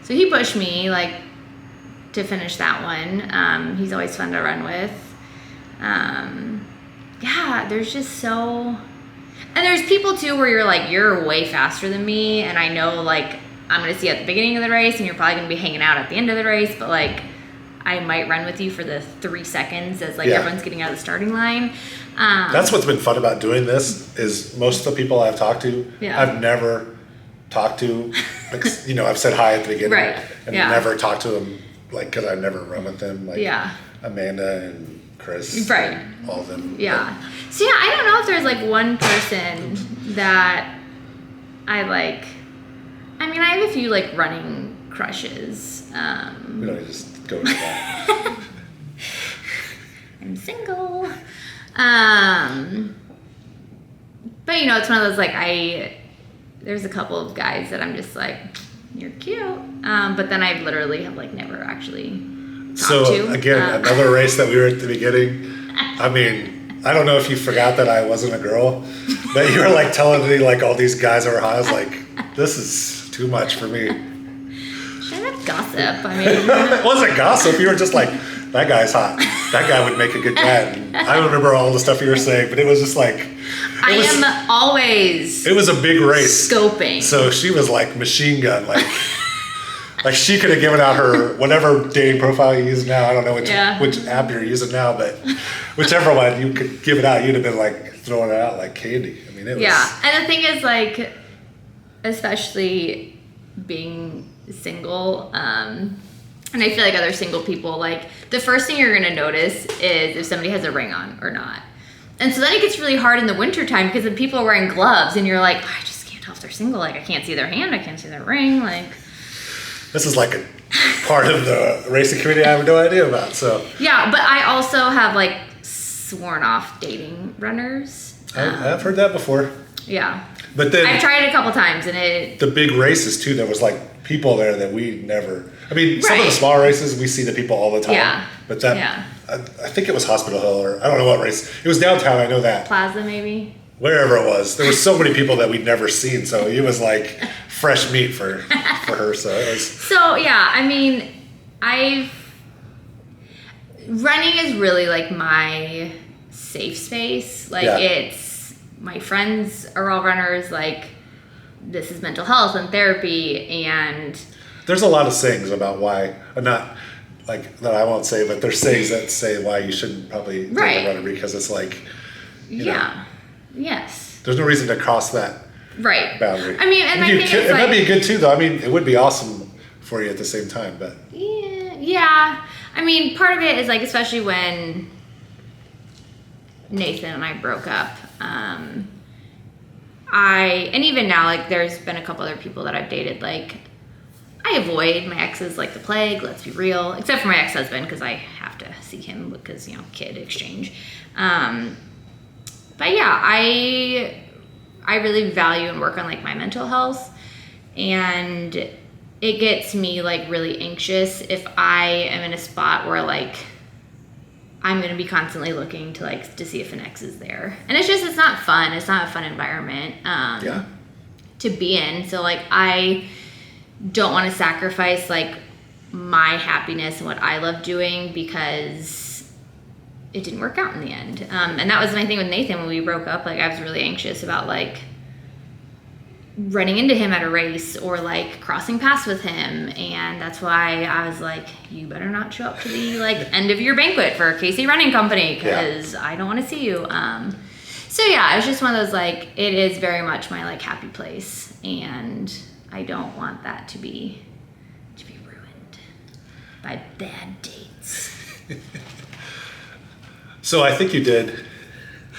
so he pushed me like to finish that one. He's always fun to run with. Yeah, there's just so, and there's people too where you're like, you're way faster than me, and I know like I'm gonna see you at the beginning of the race, and you're probably gonna be hanging out at the end of the race, but like I might run with you for the 3 seconds as like everyone's getting out of the starting line. That's what's been fun about doing this, is most of the people I've talked to, I've never talked to. Like, I've said hi at the beginning, right? And never talked to them, like, because I've never run with them. Like, Amanda and Chris, right? All of them. Yeah. So I don't know if there's like one person that I like. I mean, I have a few like running crushes. We don't need to just go into that. I'm single. But it's one of those like there's a couple of guys that I'm just like, you're cute. But then I literally have like never actually talked to. Again, another race that we were at the beginning. I mean, I don't know if you forgot that I wasn't a girl, but you were like telling me like all these guys that were hot. I was like, this is too much for me. Shut up, gossip. I mean, it wasn't gossip. You were just like, that guy's hot. That guy would make a good dad. And I don't remember all the stuff you were saying, but it was just like, I am always. It was a big race. Scoping. So she was like machine gun, like. Like she could have given out her whatever dating profile you use now. I don't know which app you're using now, but whichever one you could give it out, you'd have been like throwing it out like candy. I mean, it was. Yeah, and the thing is, like, especially being single, and I feel like other single people, like, the first thing you're gonna notice is if somebody has a ring on or not. And so then it gets really hard in the wintertime, because then people are wearing gloves, and you're like, I just can't tell if they're single. Like, I can't see their hand, I can't see their ring, like. This is like a part of the racing community I have no idea about. So yeah, but I also have like sworn off dating runners. I've heard that before. Yeah, but then I've tried it a couple times, and the big races too. There was like people there that we never. I mean, some of the small races we see the people all the time. Yeah, but that I think it was Hospital Hill, or I don't know what race. It was downtown. I know that Plaza maybe. Wherever it was, there were so many people that we'd never seen. So it was like fresh meat for her. So it was. So yeah, I mean, running is really like my safe space. Like it's my friends are all runners. Like this is mental health and therapy, and There's a lot of sayings about why, not like that I won't say, but there's sayings that say why you shouldn't probably take Right. a runner, because it's like, you know, yeah, yes, there's no reason to cross that right. boundary. I mean, and I think it's it might like, be good too, though. I mean, it would be awesome for you at the same time, but yeah. I mean, part of it is like, especially when Nathan and I broke up, and even now, like, there's been a couple other people that I've dated, like, I avoid my exes like the plague, let's be real, except for my ex-husband, because I have to see him because, you know, kid exchange. But yeah, I really value and work on like my mental health, and it gets me like really anxious if I am in a spot where like I'm going to be constantly looking to see if an ex is there. And it's not fun. It's not a fun environment to be in. So like I don't want to sacrifice like my happiness and what I love doing because it didn't work out in the end. And that was my thing with Nathan when we broke up. Like I was really anxious about like running into him at a race or like crossing paths with him, and that's why I was like, you better not show up to the like end of your banquet for Casey Running Company because I don't want to see you. So yeah, it was just one of those like, it is very much my like happy place, and I don't want that to be ruined by bad dates. So I think you did,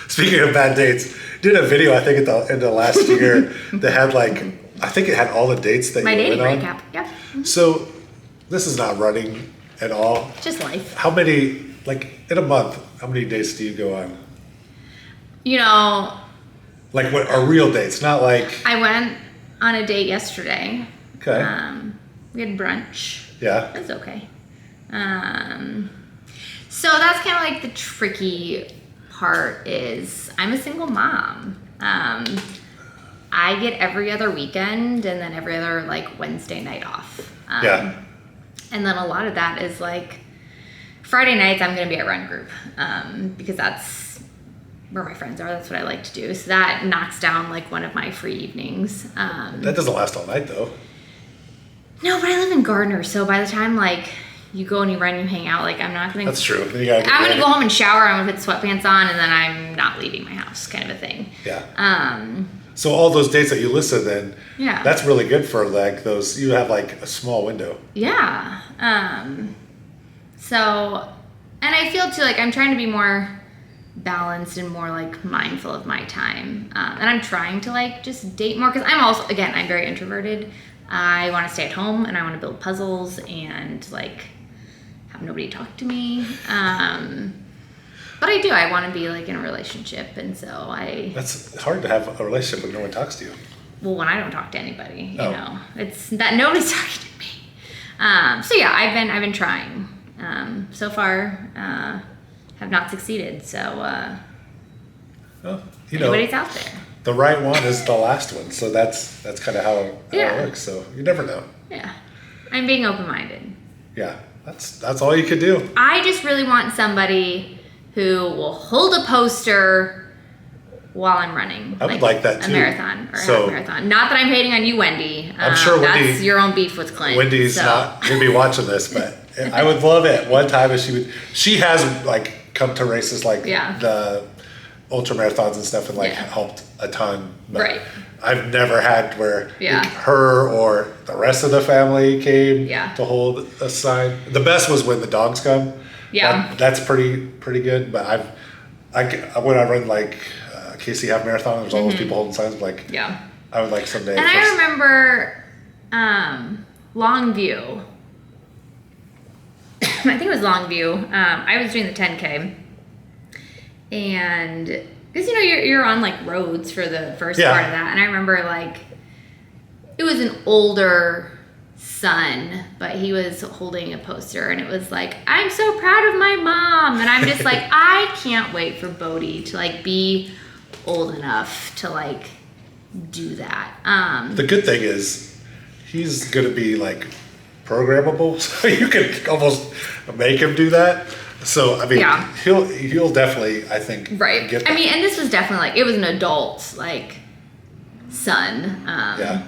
speaking of bad dates, did a video I think at the end of last year that had like, I think it had all the dates that My you dating went on. recap, yeah. So this is not running at all. Just life. How many, like in a month, how many dates do you go on? You know, Like what are real dates, not like, I went on a date yesterday. okay, We had brunch. yeah, It was okay. So that's kind of like the tricky part is I'm a single mom. I get every other weekend and then every other like Wednesday night off. yeah, And then a lot of that is like Friday nights I'm going to be at Run Group because that's where my friends are. That's what I like to do. So that knocks down like one of my free evenings. that doesn't last all night though. No, but I live in Gardner, so by the time like you go and you run, you hang out, like I'm not gonna. That's true. Then you gotta get I'm gonna ready. go home and shower. I'm gonna put sweatpants on, and then I'm not leaving my house, kind of a thing. Yeah. So all those dates that you listed, then, Yeah. that's really good for like those. You have like a small window. Yeah. So, and I feel too like I'm trying to be more balanced and more like mindful of my time, and I'm trying to like just date more because I'm also I'm very introverted. I want to stay at home and I want to build puzzles and like have nobody talk to me. But I do. I want to be like in a relationship, and so That's hard to have a relationship when no one talks to you. well, when I don't talk to anybody, you Oh. know, it's that nobody's talking to me. So yeah, I've been trying. So far, have not succeeded. So Well, you know, anybody's out there. the right one is the last one. So that's kind of how Yeah. it works. So you never know. Yeah, I'm being open-minded. Yeah, that's all you could do. I just really want somebody who will hold a poster while I'm running. I would like that, a too. marathon or a So- half marathon. Not that I'm hating on you, Wendy. I'm sure Wendy- that's your own beef with Clint. Wendy's so. not gonna be watching this, but I would love it. One time, if she has like come to races like Yeah. the ultra marathons and stuff, and like Yeah. helped a ton. But Right. I've never had where Yeah. her or the rest of the family came Yeah. to hold a sign. The best was when the dogs come. Yeah. That's pretty good. But when I run like Casey Half Marathon, there's all those people holding signs. Like Yeah. I would like someday. And I remember Longview. I think it was Longview. I was doing the 10K. And because, you know, you're on like roads for the first Yeah. part of that. And I remember like it was an older son, but he was holding a poster and it was like, I'm so proud of my mom. And I'm just like, I can't wait for Bodhi to like be old enough to like do that. The good thing is he's gonna be like programmable, so you can almost make him do that. So I mean, Yeah. he'll definitely, I think, Right. Get that. I mean, and this was definitely like, it was an adult like son. Yeah.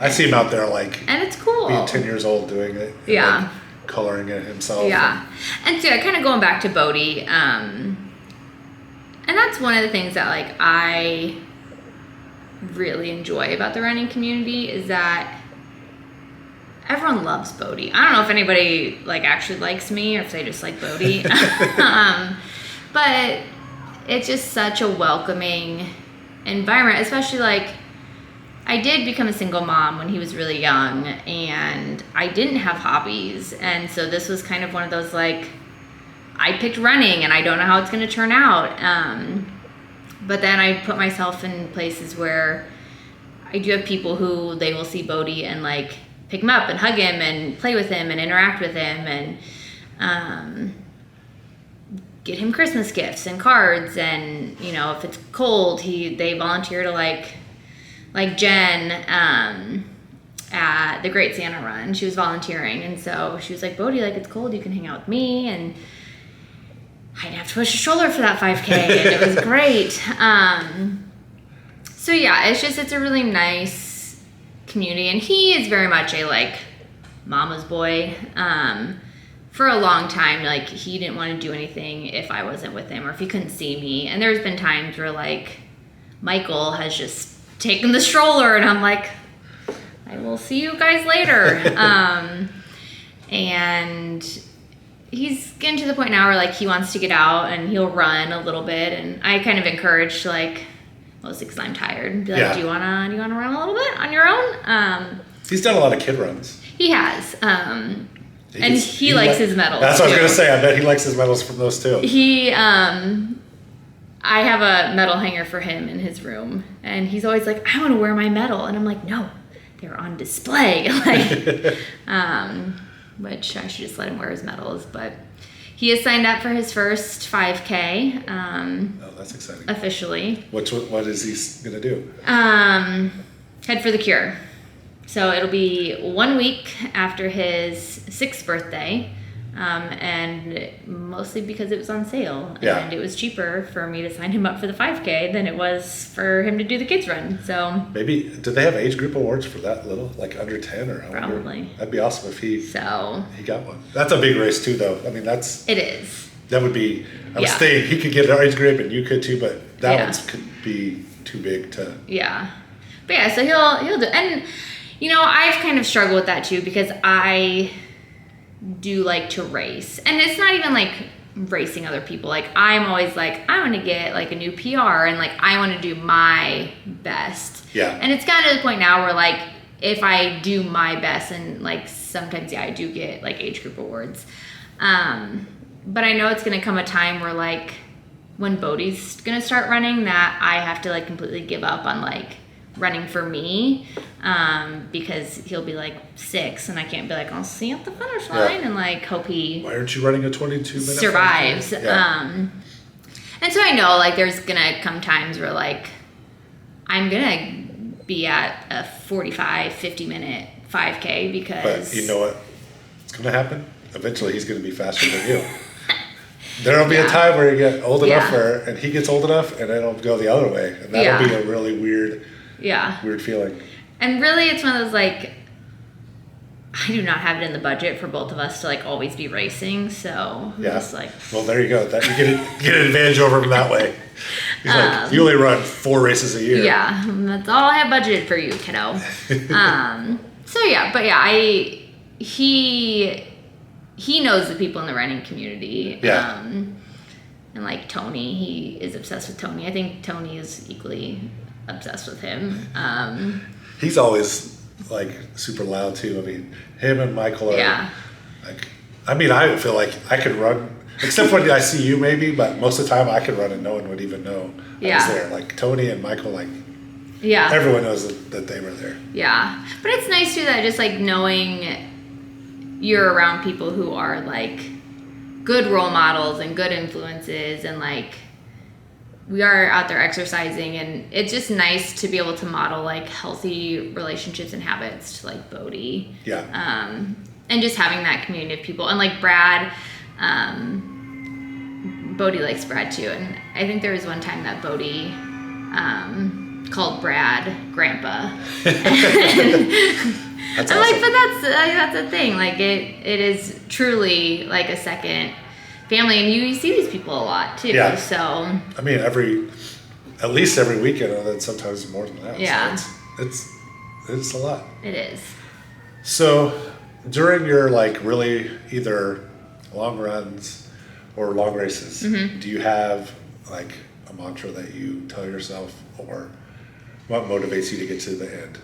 I see him out there like And it's cool. being 10 years old doing it. Yeah. Like, coloring it himself. Yeah. And so kind of going back to Bodhi, and that's one of the things that like I really enjoy about the running community is that everyone loves Bodhi. I don't know if anybody like actually likes me or if they just like Bodhi. But it's just such a welcoming environment, especially like I did become a single mom when he was really young and I didn't have hobbies. And so this was kind of one of those like, I picked running and I don't know how it's going to turn out. But then I put myself in places where I do have people who they will see Bodhi and like pick him up and hug him and play with him and interact with him and get him Christmas gifts and cards. And, you know, if it's cold, they volunteer to like Jen at the Great Santa Run, she was volunteering, and so she was like, Bodhi, like, it's cold, you can hang out with me, and I didn't have to push a stroller for that 5K, and it was great. So yeah, it's a really nice community, and he is very much a, like, mama's boy. For a long time, like, he didn't want to do anything if I wasn't with him, or if he couldn't see me, and there's been times where, like, Michael has just taken the stroller and I'm like, I will see you guys later. And he's getting to the point now where like he wants to get out and he'll run a little bit, and I kind of encourage like, mostly because I'm tired, and be like, do you wanna run a little bit on your own? He's done a lot of kid runs. He has. And he likes his medals. That's what I was too. gonna say. I bet he likes his medals from those too. I have a medal hanger for him in his room, and he's always like, I want to wear my medal, and I'm like, no, they're on display. Like, which I should just let him wear his medals, but he has signed up for his first 5K. Oh, that's exciting. Officially. What is he gonna do? Head for the Cure. So it'll be 1 week after his 6th birthday. And mostly because it was on sale, and it was cheaper for me to sign him up for the 5K than it was for him to do the kids run. So maybe did they have age group awards for that little, like under 10 or however? Probably. That'd be awesome if he got one. That's a big race too, though. I mean, it is. That would be. I was thinking he could get an age group and you could too, but that one could be too big to. Yeah, but yeah, so he'll do, and you know, I've kind of struggled with that too because I do like to race, and it's not even like racing other people. Like, I'm always like, I want to get like a new PR, and like I want to do my best. Yeah. And it's gotten to the point now where like if I do my best, and like sometimes I do get like age group awards, but I know it's gonna come a time where like when Bodhi's gonna start running, that I have to like completely give up on like running for me, because he'll be like 6 and I can't be like, I'll see you at the finish line and like hope he Why aren't you running a 22-minute survives. Yeah. And so I know like there's gonna come times where like I'm gonna be at a 45-50-minute 5K because But you know what? It's gonna happen. Eventually he's gonna be faster than you. There'll be a time where you get old enough and he gets old enough and it'll go the other way. And that'll be a really weird feeling. And really it's one of those like, I do not have it in the budget for both of us to like always be racing, so I'm just like, well, there you go. That you get an advantage over him that way. He's like, you only run 4 races a year. Yeah, that's all I have budgeted for you, kiddo. He knows the people in the running community. Yeah. And like Tony, he is obsessed with Tony. I think Tony is equally obsessed with him. He's always like super loud too. I mean, him and Michael are like, I mean, I feel like I could run, except when I see you maybe, but most of the time I could run and no one would even know I was there. Like Tony and Michael, like everyone knows that they were there. Yeah. But it's nice too that just like knowing you're around people who are like good role models and good influences, and like we are out there exercising, and it's just nice to be able to model like healthy relationships and habits to like Bodhi. Yeah. And just having that community of people, and like Brad, Bodhi likes Brad too, and I think there was one time that Bodhi called Brad Grandpa. That's I'm awesome. like, but that's the thing. Like it is truly like a second family, and you see these people a lot too. Yeah. So I mean, at least every weekend, and then sometimes more than that. Yeah. So it's a lot. it is. So during your like really either long runs or long races, do you have like a mantra that you tell yourself, or what motivates you to get to the end?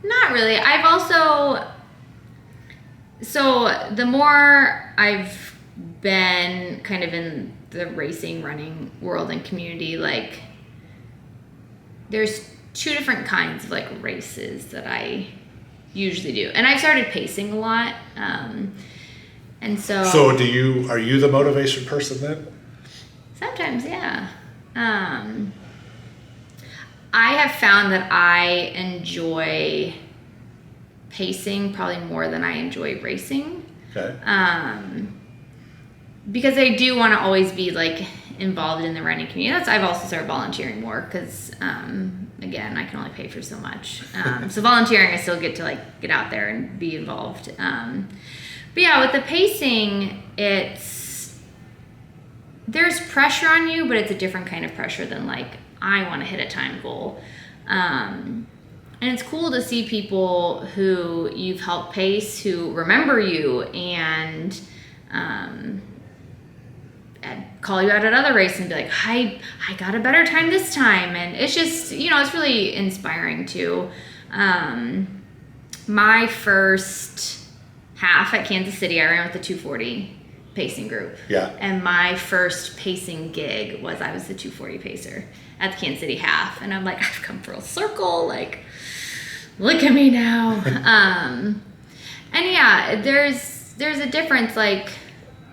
Not really. I've also, so the more I've been kind of in the racing, running world and community, like there's two different kinds of like races that I usually do. And I've started pacing a lot. And so. So are you the motivation person then? Sometimes, yeah. I have found that I enjoy pacing probably more than I enjoy racing. Okay. Because I do want to always be like involved in the running community. I've also started volunteering more because, again, I can only pay for so much. So volunteering, I still get to like get out there and be involved. But yeah, with the pacing, there's pressure on you, but it's a different kind of pressure than like, I want to hit a time goal. And it's cool to see people who you've helped pace, who remember you and call you out at other races and be like, I got a better time this time. And it's just, it's really inspiring too. My first half at Kansas City, I ran with the 240 pacing group. Yeah. And my first pacing gig was I was the 240 pacer at the Kansas City half. And I'm like, I've come full circle. Like, look at me now. And yeah, there's a difference. Like,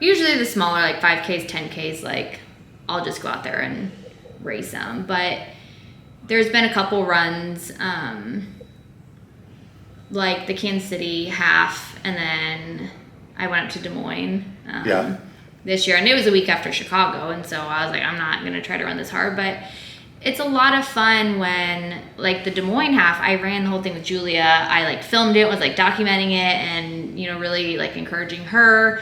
usually the smaller, like 5Ks, 10Ks, like, I'll just go out there and race them. But there's been a couple runs, like the Kansas City half, and then I went up to Des Moines this year, and it was a week after Chicago, and so I was like, I'm not going to try to run this hard, but it's a lot of fun when, like the Des Moines half, I ran the whole thing with Julia. I like filmed it, was like documenting it, and really like encouraging her,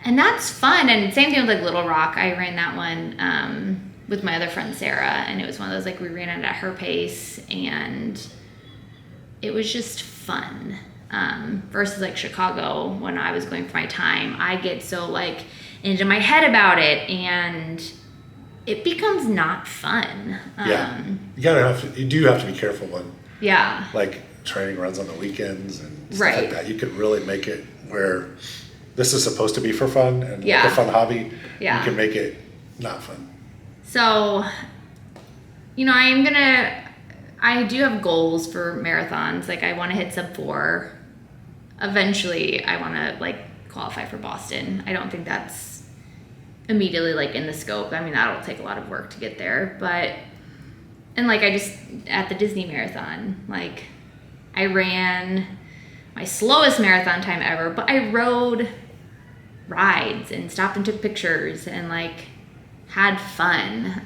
and that's fun. And same thing with like Little Rock. I ran that one with my other friend Sarah, and it was one of those like we ran it at her pace, and it was just fun. Versus like Chicago, when I was going for my time, I get so like into my head about it, and it becomes not fun. You do have to be careful when like training runs on the weekends and stuff like that. You can really make it where this is supposed to be for fun and like a fun hobby. You can make it not fun. So, I do have goals for marathons. Like I want to hit sub 4. Eventually I want to like qualify for Boston. I don't think that's immediately like in the scope. I mean, that'll take a lot of work to get there, and like I just, at the Disney marathon, like I ran my slowest marathon time ever, but I rode rides and stopped and took pictures and like had fun.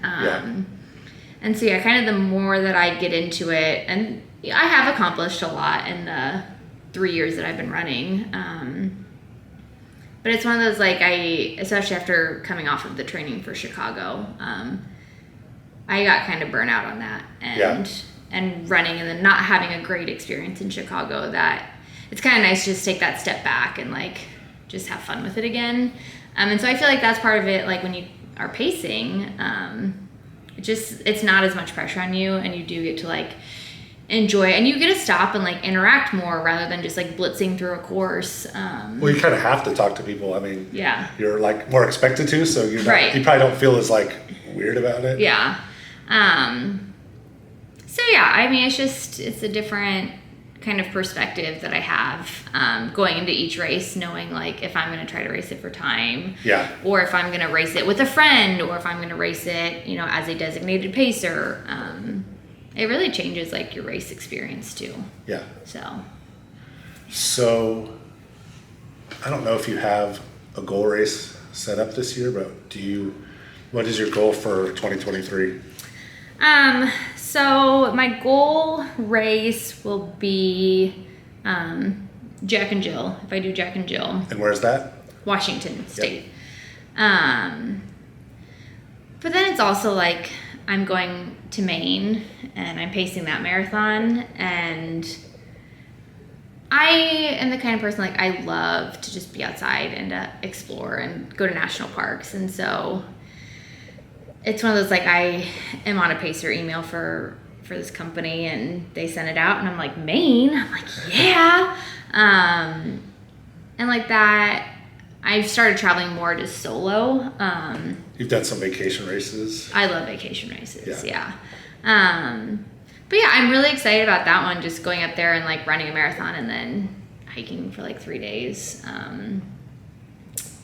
And so kind of the more that I get into it, and I have accomplished a lot in the 3 years that I've been running. But it's one of those, like, especially after coming off of the training for Chicago, I got kind of burnt out on that and running, and then not having a great experience in Chicago, that it's kind of nice to just take that step back and like just have fun with it again. And so I feel like that's part of it. Like when you are pacing, it's not as much pressure on you, and you do get to like enjoy, and you get to stop and like interact more rather than just like blitzing through a course. Well, you kind of have to talk to people. I mean, you're like more expected to, so you probably don't feel as like weird about it. So I mean, it's a different kind of perspective that I have going into each race, knowing like if I'm going to try to race it for time, or if I'm going to race it with a friend, or if I'm going to race it, as a designated pacer. It really changes like your race experience too. So I don't know if you have a goal race set up this year, but what is your goal for 2023? So my goal race will be Jack and Jill. If I do Jack and Jill, And where's that? Washington State. But then it's also like I'm going to Maine and I'm pacing that marathon, and I am the kind of person, like, I love to just be outside and explore and go to national parks. And so it's one of those, like, I am on a pacer email for this company, and they send it out, and I'm like, Maine? I'm like, yeah. And like that, I've started traveling more just solo. You've done some vacation races. I love vacation races, yeah. But yeah, I'm really excited about that one, just going up there and like running a marathon and then hiking for like 3 days. And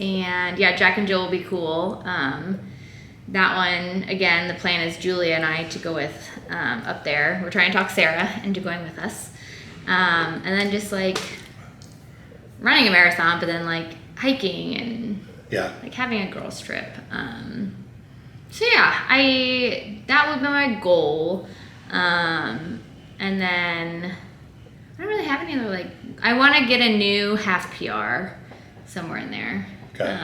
yeah, Jack and Jill will be cool. That one, again, the plan is Julia and I to go with up there. We're trying to talk Sarah into going with us. And then just like running a marathon, but then like hiking and like having a girls trip. So yeah, that would be my goal. And then I don't really have any other, like, I want to get a new half PR somewhere in there. Okay.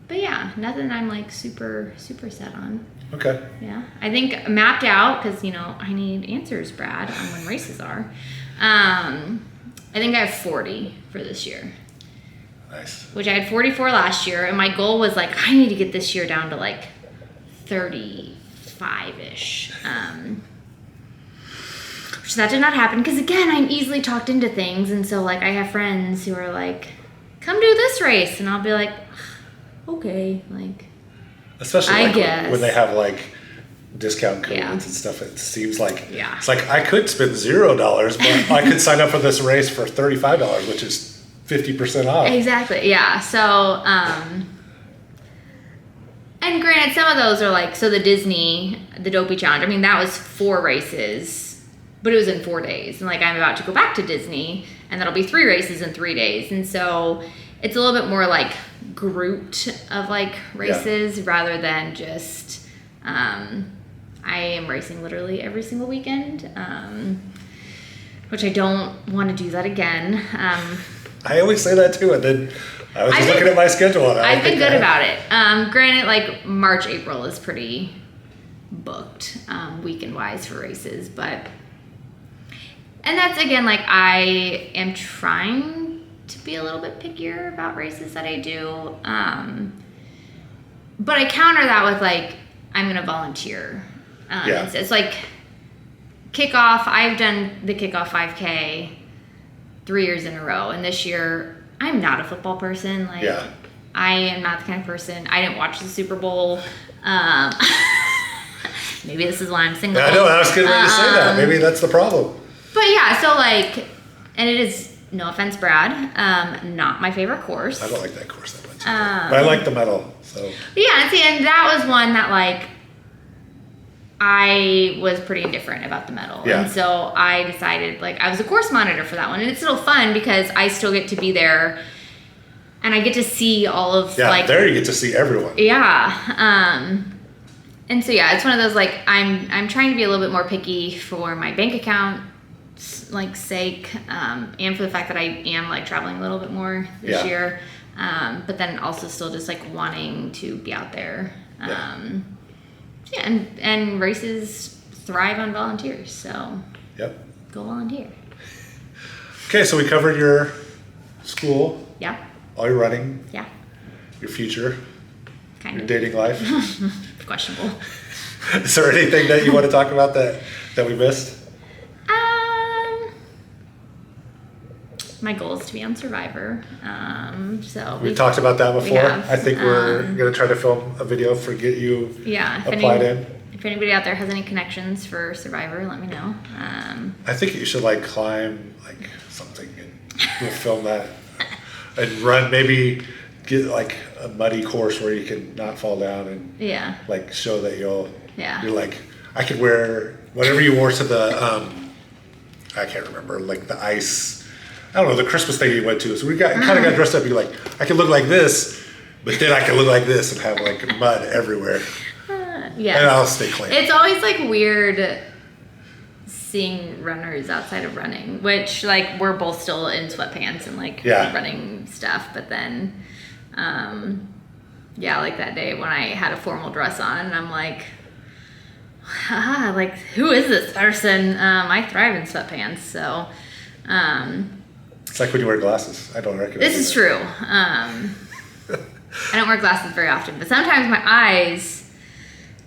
But yeah, nothing I'm like super set on. Okay. Yeah, I think mapped out, because I need answers, Brad, on when races are. I think I have 40 for this year. Nice. Which I had 44 last year, and my goal was like, I need to get this year down to like 35-ish. So that did not happen, because again, I'm easily talked into things, and so like I have friends who are like, come do this race, and I'll be like, okay, like, especially I like guess. when they have like discount codes and stuff, it seems like Yeah. it's like I could spend $0, but I could sign up for this race for $35, which is 50% off. Exactly, yeah. So, and granted, some of those are like, so the Dopey Challenge, I mean, that was 4 races, but it was in 4 days. And like, I'm about to go back to Disney, and that'll be 3 races in 3 days. And so it's a little bit more like grouped of like races rather than just, I am racing literally every single weekend, which I don't want to do that again. I always say that too, and then I was just looking at my schedule. And I've been good about it. Granted, like March, April is pretty booked weekend-wise for races, and that's again, like, I am trying to be a little bit pickier about races that I do, but I counter that with like, I'm gonna volunteer. It's like kickoff. I've done the kickoff 5K 3 years in a row, and this year I'm not a football person. Like, I am not the kind of person. I didn't watch the Super Bowl. Maybe this is why I'm single. Yeah, I know. I was getting ready to say that. Maybe that's the problem. But yeah, so like, and it is, no offense, Brad, not my favorite course. I don't like that course that much, but I like the medal. So yeah, see, and that was one that like I was pretty indifferent about the medal, and so I decided, like, I was a course monitor for that one, and it's still fun because I still get to be there, and I get to see all of like there you get to see everyone. And so yeah, it's one of those, like, I'm trying to be a little bit more picky for my bank account like sake, and for the fact that I am like traveling a little bit more this year, but then also still just like wanting to be out there. And races thrive on volunteers, so go volunteer. Okay, so we covered your school, all your running, your future, kind your of dating life. questionable. Is there anything that you want to talk about that we missed? My goal is to be on Survivor. So we talked about that before. I think we're going to try to film a video for get you applied in. If anybody out there has any connections for Survivor, let me know. I think you should like climb like something and we'll film that and run, maybe get like a muddy course where you can not fall down and like show that you're like, I could wear whatever you wore to the I can't remember, like the ice, I don't know, the Christmas thing you went to. So we kind of got dressed up. You're like, I could look like this, but then I could look like this and have like mud everywhere. Yes. And I'll stay clean. It's always like weird seeing runners outside of running, which like we're both still in sweatpants and like running stuff. But then, like that day when I had a formal dress on, and I'm like, like who is this person? I thrive in sweatpants, so. It's like when you wear glasses. I don't recognize. This is true. I don't wear glasses very often, but sometimes my eyes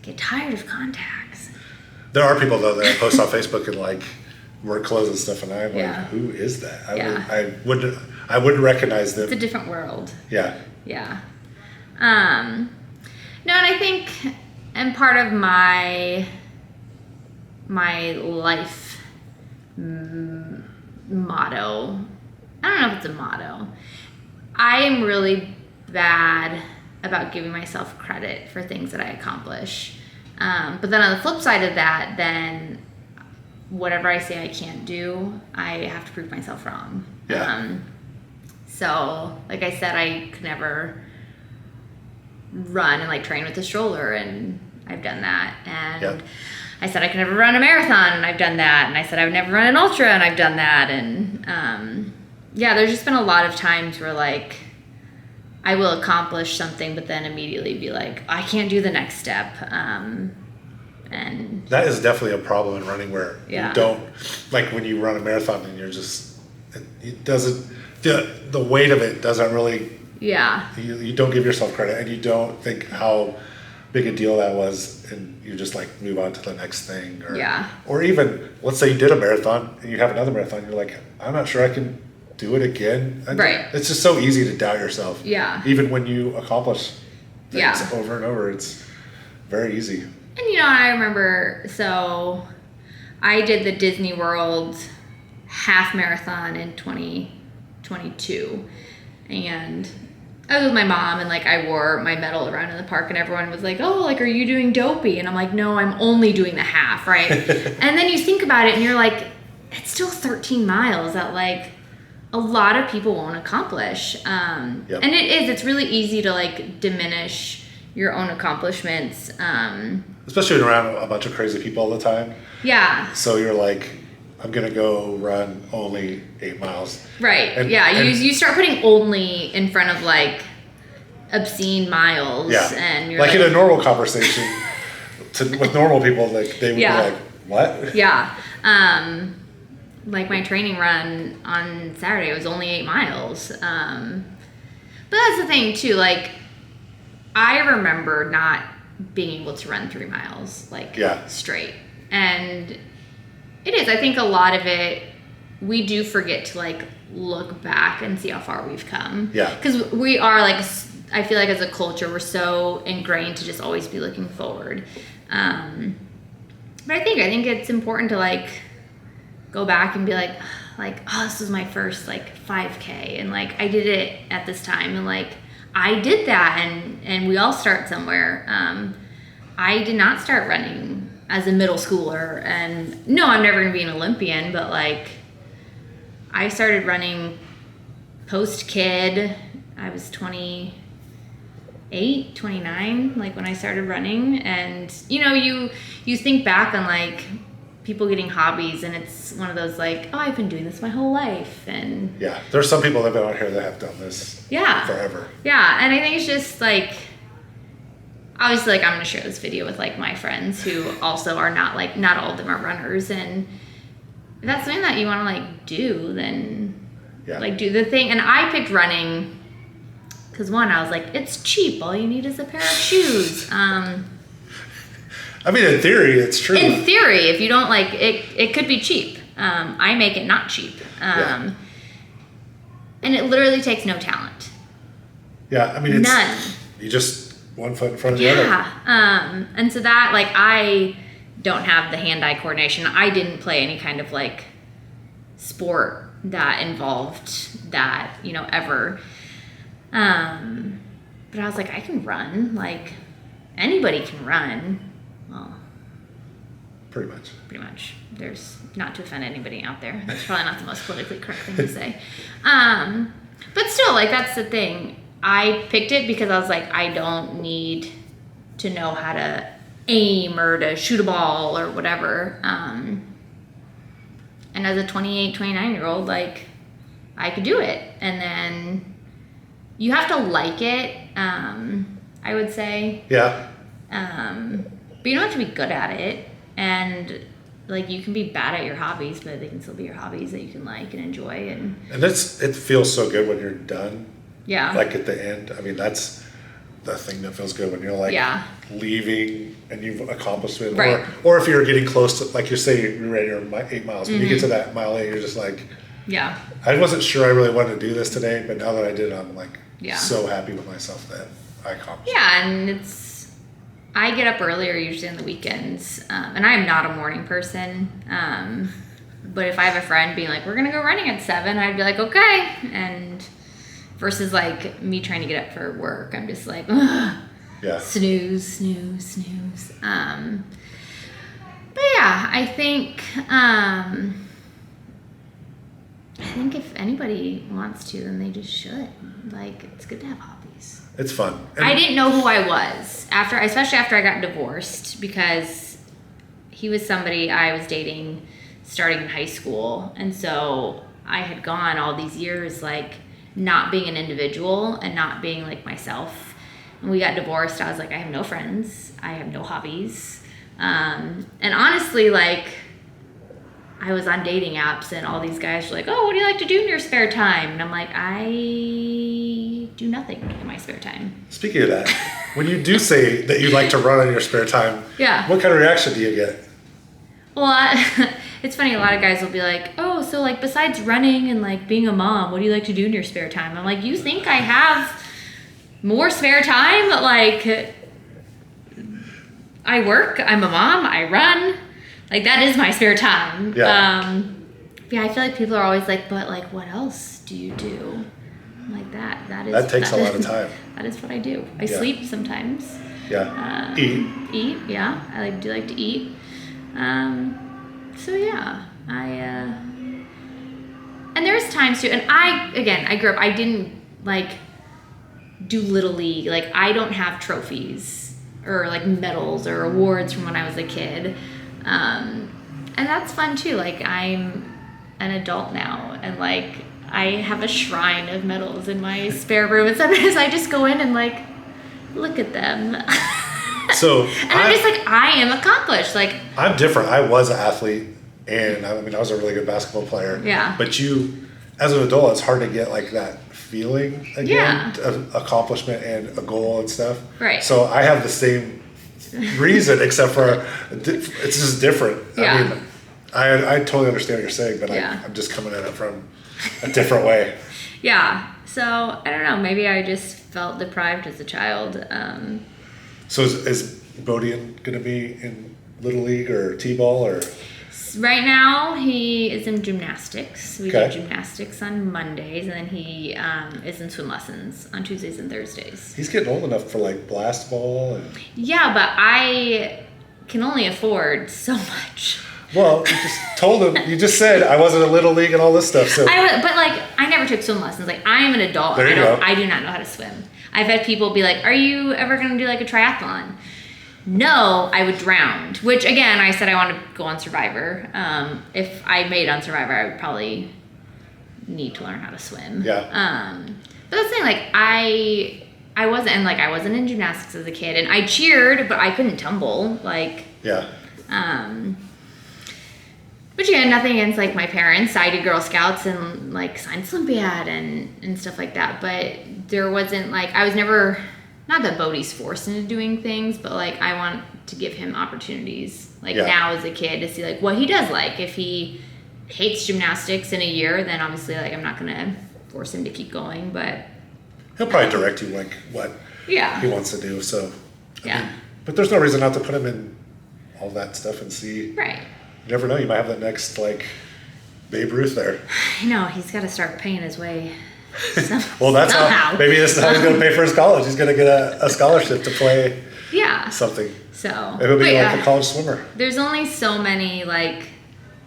get tired of contacts. There are people though that post on Facebook and like work clothes and stuff, and I'm like, who is that? I wouldn't recognize them. It's a different world. Yeah. Yeah. No, and I think, and part of my life motto, I don't know if it's a motto. I am really bad about giving myself credit for things that I accomplish. But then on the flip side of that, then whatever I say I can't do, I have to prove myself wrong. Yeah. So, like I said, I could never run and like train with a stroller, and I've done that. And I said I could never run a marathon, and I've done that. And I said I would never run an ultra, and I've done that. And there's just been a lot of times where like I will accomplish something, but then immediately be like, I can't do the next step. And that is definitely a problem in running where you don't, like when you run a marathon and you're just, it doesn't, the weight of it doesn't really, you don't give yourself credit, and you don't think how big a deal that was, and you just like move on to the next thing. Or even, let's say you did a marathon and you have another marathon, you're like, I'm not sure I can do it again. Right. It's just so easy to doubt yourself. Yeah. Even when you accomplish things over and over, it's very easy. And I remember, so I did the Disney World half marathon in 2022, and I was with my mom, and like I wore my medal around in the park, and everyone was like, oh, like, are you doing dopey? And I'm like, no, I'm only doing the half, right? And then you think about it and you're like, it's still 13 miles that like a lot of people won't accomplish. And it's really easy to like diminish your own accomplishments. Especially around a bunch of crazy people all the time. Yeah. So you're like, I'm going to go run only 8 miles. Right. And you start putting only in front of like obscene miles. Yeah. And you're like in a normal conversation with normal people, like they would be like, what? Yeah. Like my training run on Saturday was only 8 miles. But that's the thing too. Like I remember not being able to run 3 miles like straight. And it is. I think a lot of it, we do forget to like look back and see how far we've come. Yeah. Because we are like, I feel like as a culture, we're so ingrained to just always be looking forward. But I think it's important to like go back and be like, oh, this was my first like 5K, and like I did it at this time, and like I did that, and we all start somewhere. I did not start running as a middle schooler, and no, I'm never gonna be an Olympian, but like I started running post-kid. I was 28, 29, like when I started running, and you think back on like people getting hobbies, and it's one of those like, oh, I've been doing this my whole life. And there's some people that have been out here that have done this forever. And I think it's just like, obviously, like I'm gonna share this video with like my friends who also are not all of them are runners, and if that's something that you want to like do, then like do the thing. And I picked running because one, I was like, it's cheap, all you need is a pair of shoes. I mean, in theory, it's true. In theory, if you don't like it could be cheap. I make it not cheap. And it literally takes no talent. Yeah, I mean, none. You just one foot in front of the other. And so that, like, I don't have the hand-eye coordination. I didn't play any kind of like sport that involved that, ever. But I was like, I can run. Like, anybody can run. Well, pretty much. There's, not to offend anybody out there, that's probably not the most politically correct thing to say. But still, like, that's the thing. I picked it because I was like, I don't need to know how to aim or to shoot a ball or whatever. And as a 28, 29-year-old, like, I could do it. And then you have to like it, I would say. Yeah. But you don't have to be good at it. And, like, you can be bad at your hobbies, but they can still be your hobbies that you can like and enjoy. And it feels so good when you're done. Yeah. Like at the end. I mean, that's the thing that feels good when you're like leaving and you've accomplished it. Right. Or if you're getting close to, like you say, you're ready your 8 miles. When you get to that mile 8, you're just like, yeah. I wasn't sure I really wanted to do this today, but now that I did, I'm like so happy with myself that I accomplished it. Yeah, and I get up earlier usually on the weekends, and I'm not a morning person. But if I have a friend being like, we're going to go running at 7, I'd be like, okay. And versus like me trying to get up for work, I'm just like, ugh. Yeah. Snooze, snooze, snooze. But yeah, I think if anybody wants to, then they just should. Like, it's good to have hobbies. It's fun. And I didn't know who I was especially after I got divorced, because he was somebody I was dating starting in high school. And so I had gone all these years, like, not being an individual and not being like myself. And we got divorced. I was like, I have no friends. I have no hobbies. And honestly, like, I was on dating apps and all these guys were like, oh, what do you like to do in your spare time? And I'm like, I do nothing in my spare time. Speaking of that, when you do say that you like to run in your spare time, what kind of reaction do you get? Well, it's funny. A lot of guys will be like, oh, so like besides running and like being a mom, what do you like to do in your spare time? I'm like, you think I have more spare time? Like, I work, I'm a mom, I run. Like, that is my spare time. Yeah. I feel like people are always like, but like, what else do you do? I'm like, that takes a lot of time. That is what I do. I sleep sometimes. Yeah. Eat, yeah. I do like to eat. So yeah, and there's times too, and I grew up, I didn't like do Little League. Like, I don't have trophies or like medals or awards from when I was a kid. And that's fun too. Like, I'm an adult now, and like, I have a shrine of medals in my spare room, and sometimes I just go in and like look at them. So and I'm just like, I am accomplished. Like, I'm different. I was an athlete, and I was a really good basketball player. Yeah. But as an adult, it's hard to get like that feeling again of accomplishment and a goal and stuff. Right. So I have the same reason, except for it's just different. Yeah. I mean, I totally understand what you're saying, but I'm just coming at it from a different way. Yeah. So I don't know. Maybe I just felt deprived as a child. So is Bodian going to be in Little League or T-ball or? Right now, he is in gymnastics. We do Okay. gymnastics on Mondays, and then he is in swim lessons on Tuesdays and Thursdays. He's getting old enough for like blast ball and. Yeah, but I can only afford so much. Well, you just told him. You just said I wasn't a Little League and all this stuff. So. But like, I never took swim lessons. Like, I am an adult. There you go. I do not know how to swim. I've had people be like, "Are you ever going to do like a triathlon?" No, I would drown. Which, again, I said I want to go on Survivor. If I made it on Survivor, I would probably need to learn how to swim. Yeah. But that's the thing, like, I wasn't in gymnastics as a kid, and I cheered, but I couldn't tumble. Like, Yeah. But yeah, nothing against like my parents. I did Girl Scouts and like Science Olympiad and stuff like that. But there wasn't like, I was never, not that Bodie's forced into doing things, but like I want to give him opportunities like now as a kid to see like what he does like. If he hates gymnastics in a year, then obviously like I'm not gonna force him to keep going. But he'll probably direct you like what he wants to do. So I mean, but there's no reason not to put him in all that stuff and see. Right. You never know. You might have the next like Babe Ruth there. I know, he's got to start paying his way. Well, that's somehow. how. Maybe this is how he's going to pay for his college. He's going to get a scholarship to play. Something. So maybe he'll be like a college swimmer. There's only so many like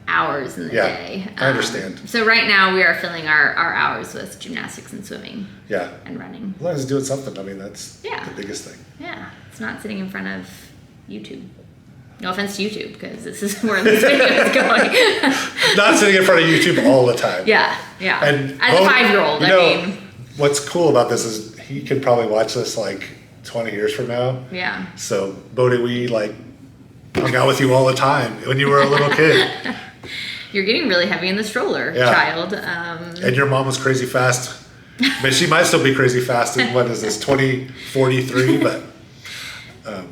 hours in the day. I understand. So right now we are filling our hours with gymnastics and swimming. Yeah. And running. As long as he's doing something, I mean that's the biggest thing. Yeah. It's not sitting in front of YouTube. No offense to YouTube, because this is where this video is going. Not sitting in front of YouTube all the time. Yeah. And as a 5-year-old, what's cool about this is he could probably watch this like 20 years from now. Yeah. So, Bodie, we like hung out with you all the time when you were a little kid. You're getting really heavy in the stroller, child. And your mom was crazy fast. But she might still be crazy fast in, what is this, 2043? But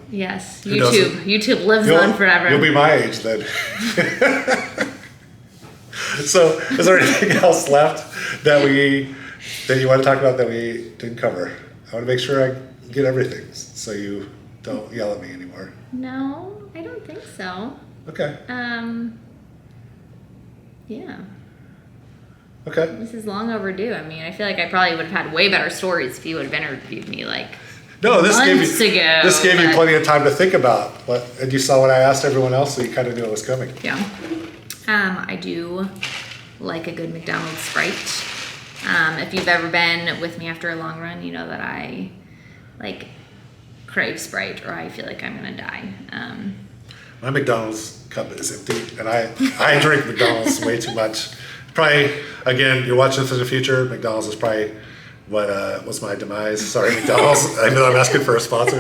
yes, YouTube lives on forever. You'll be my age then. So, is there anything else left that you want to talk about that we didn't cover? I want to make sure I get everything so you don't yell at me anymore. No, I don't think so. Okay. Yeah. Okay. This is long overdue. I mean, I feel like I probably would have had way better stories if you would have interviewed me like this months gave ago. This gave you plenty of time to think about. And you saw what I asked everyone else, so you kind of knew it was coming. Yeah. I do like a good McDonald's Sprite. If you've ever been with me after a long run, you know that I like crave Sprite or I feel like I'm gonna die. My McDonald's cup is empty, and I drink McDonald's way too much. Probably, again, you're watching this in the future. McDonald's is probably what was my demise. Sorry, McDonald's. I know I'm asking for a sponsor.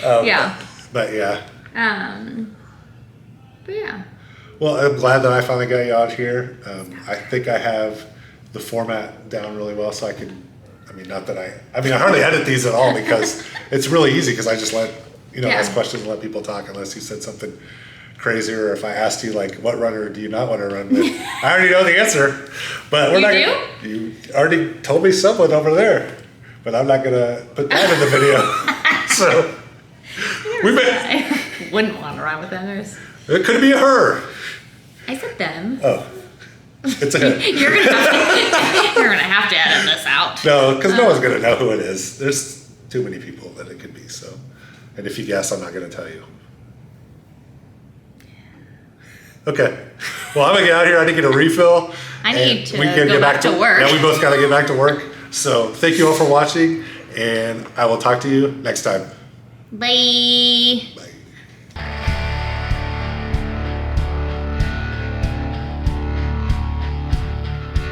Yeah. But yeah. But yeah. Well, I'm glad that I finally got you out here. I think I have the format down really well, so I can. I hardly edit these at all because it's really easy because I just let ask questions and let people talk unless you said something crazy or if I asked you like what runner do you not want to run with. I already know the answer, but we're you already told me someone over there, but I'm not gonna put that in the video. So I wouldn't want to run with them. It could be a her. I said them. Oh. It's a you're gonna have to edit this out. No, because no one's gonna know who it is. There's too many people that it could be. So, and if you guess, I'm not gonna tell you. Okay. Well, I'm gonna get out here. I need to get a refill. I need to go back to work. Yeah, we both gotta get back to work. So, thank you all for watching, and I will talk to you next time. Bye. Bye.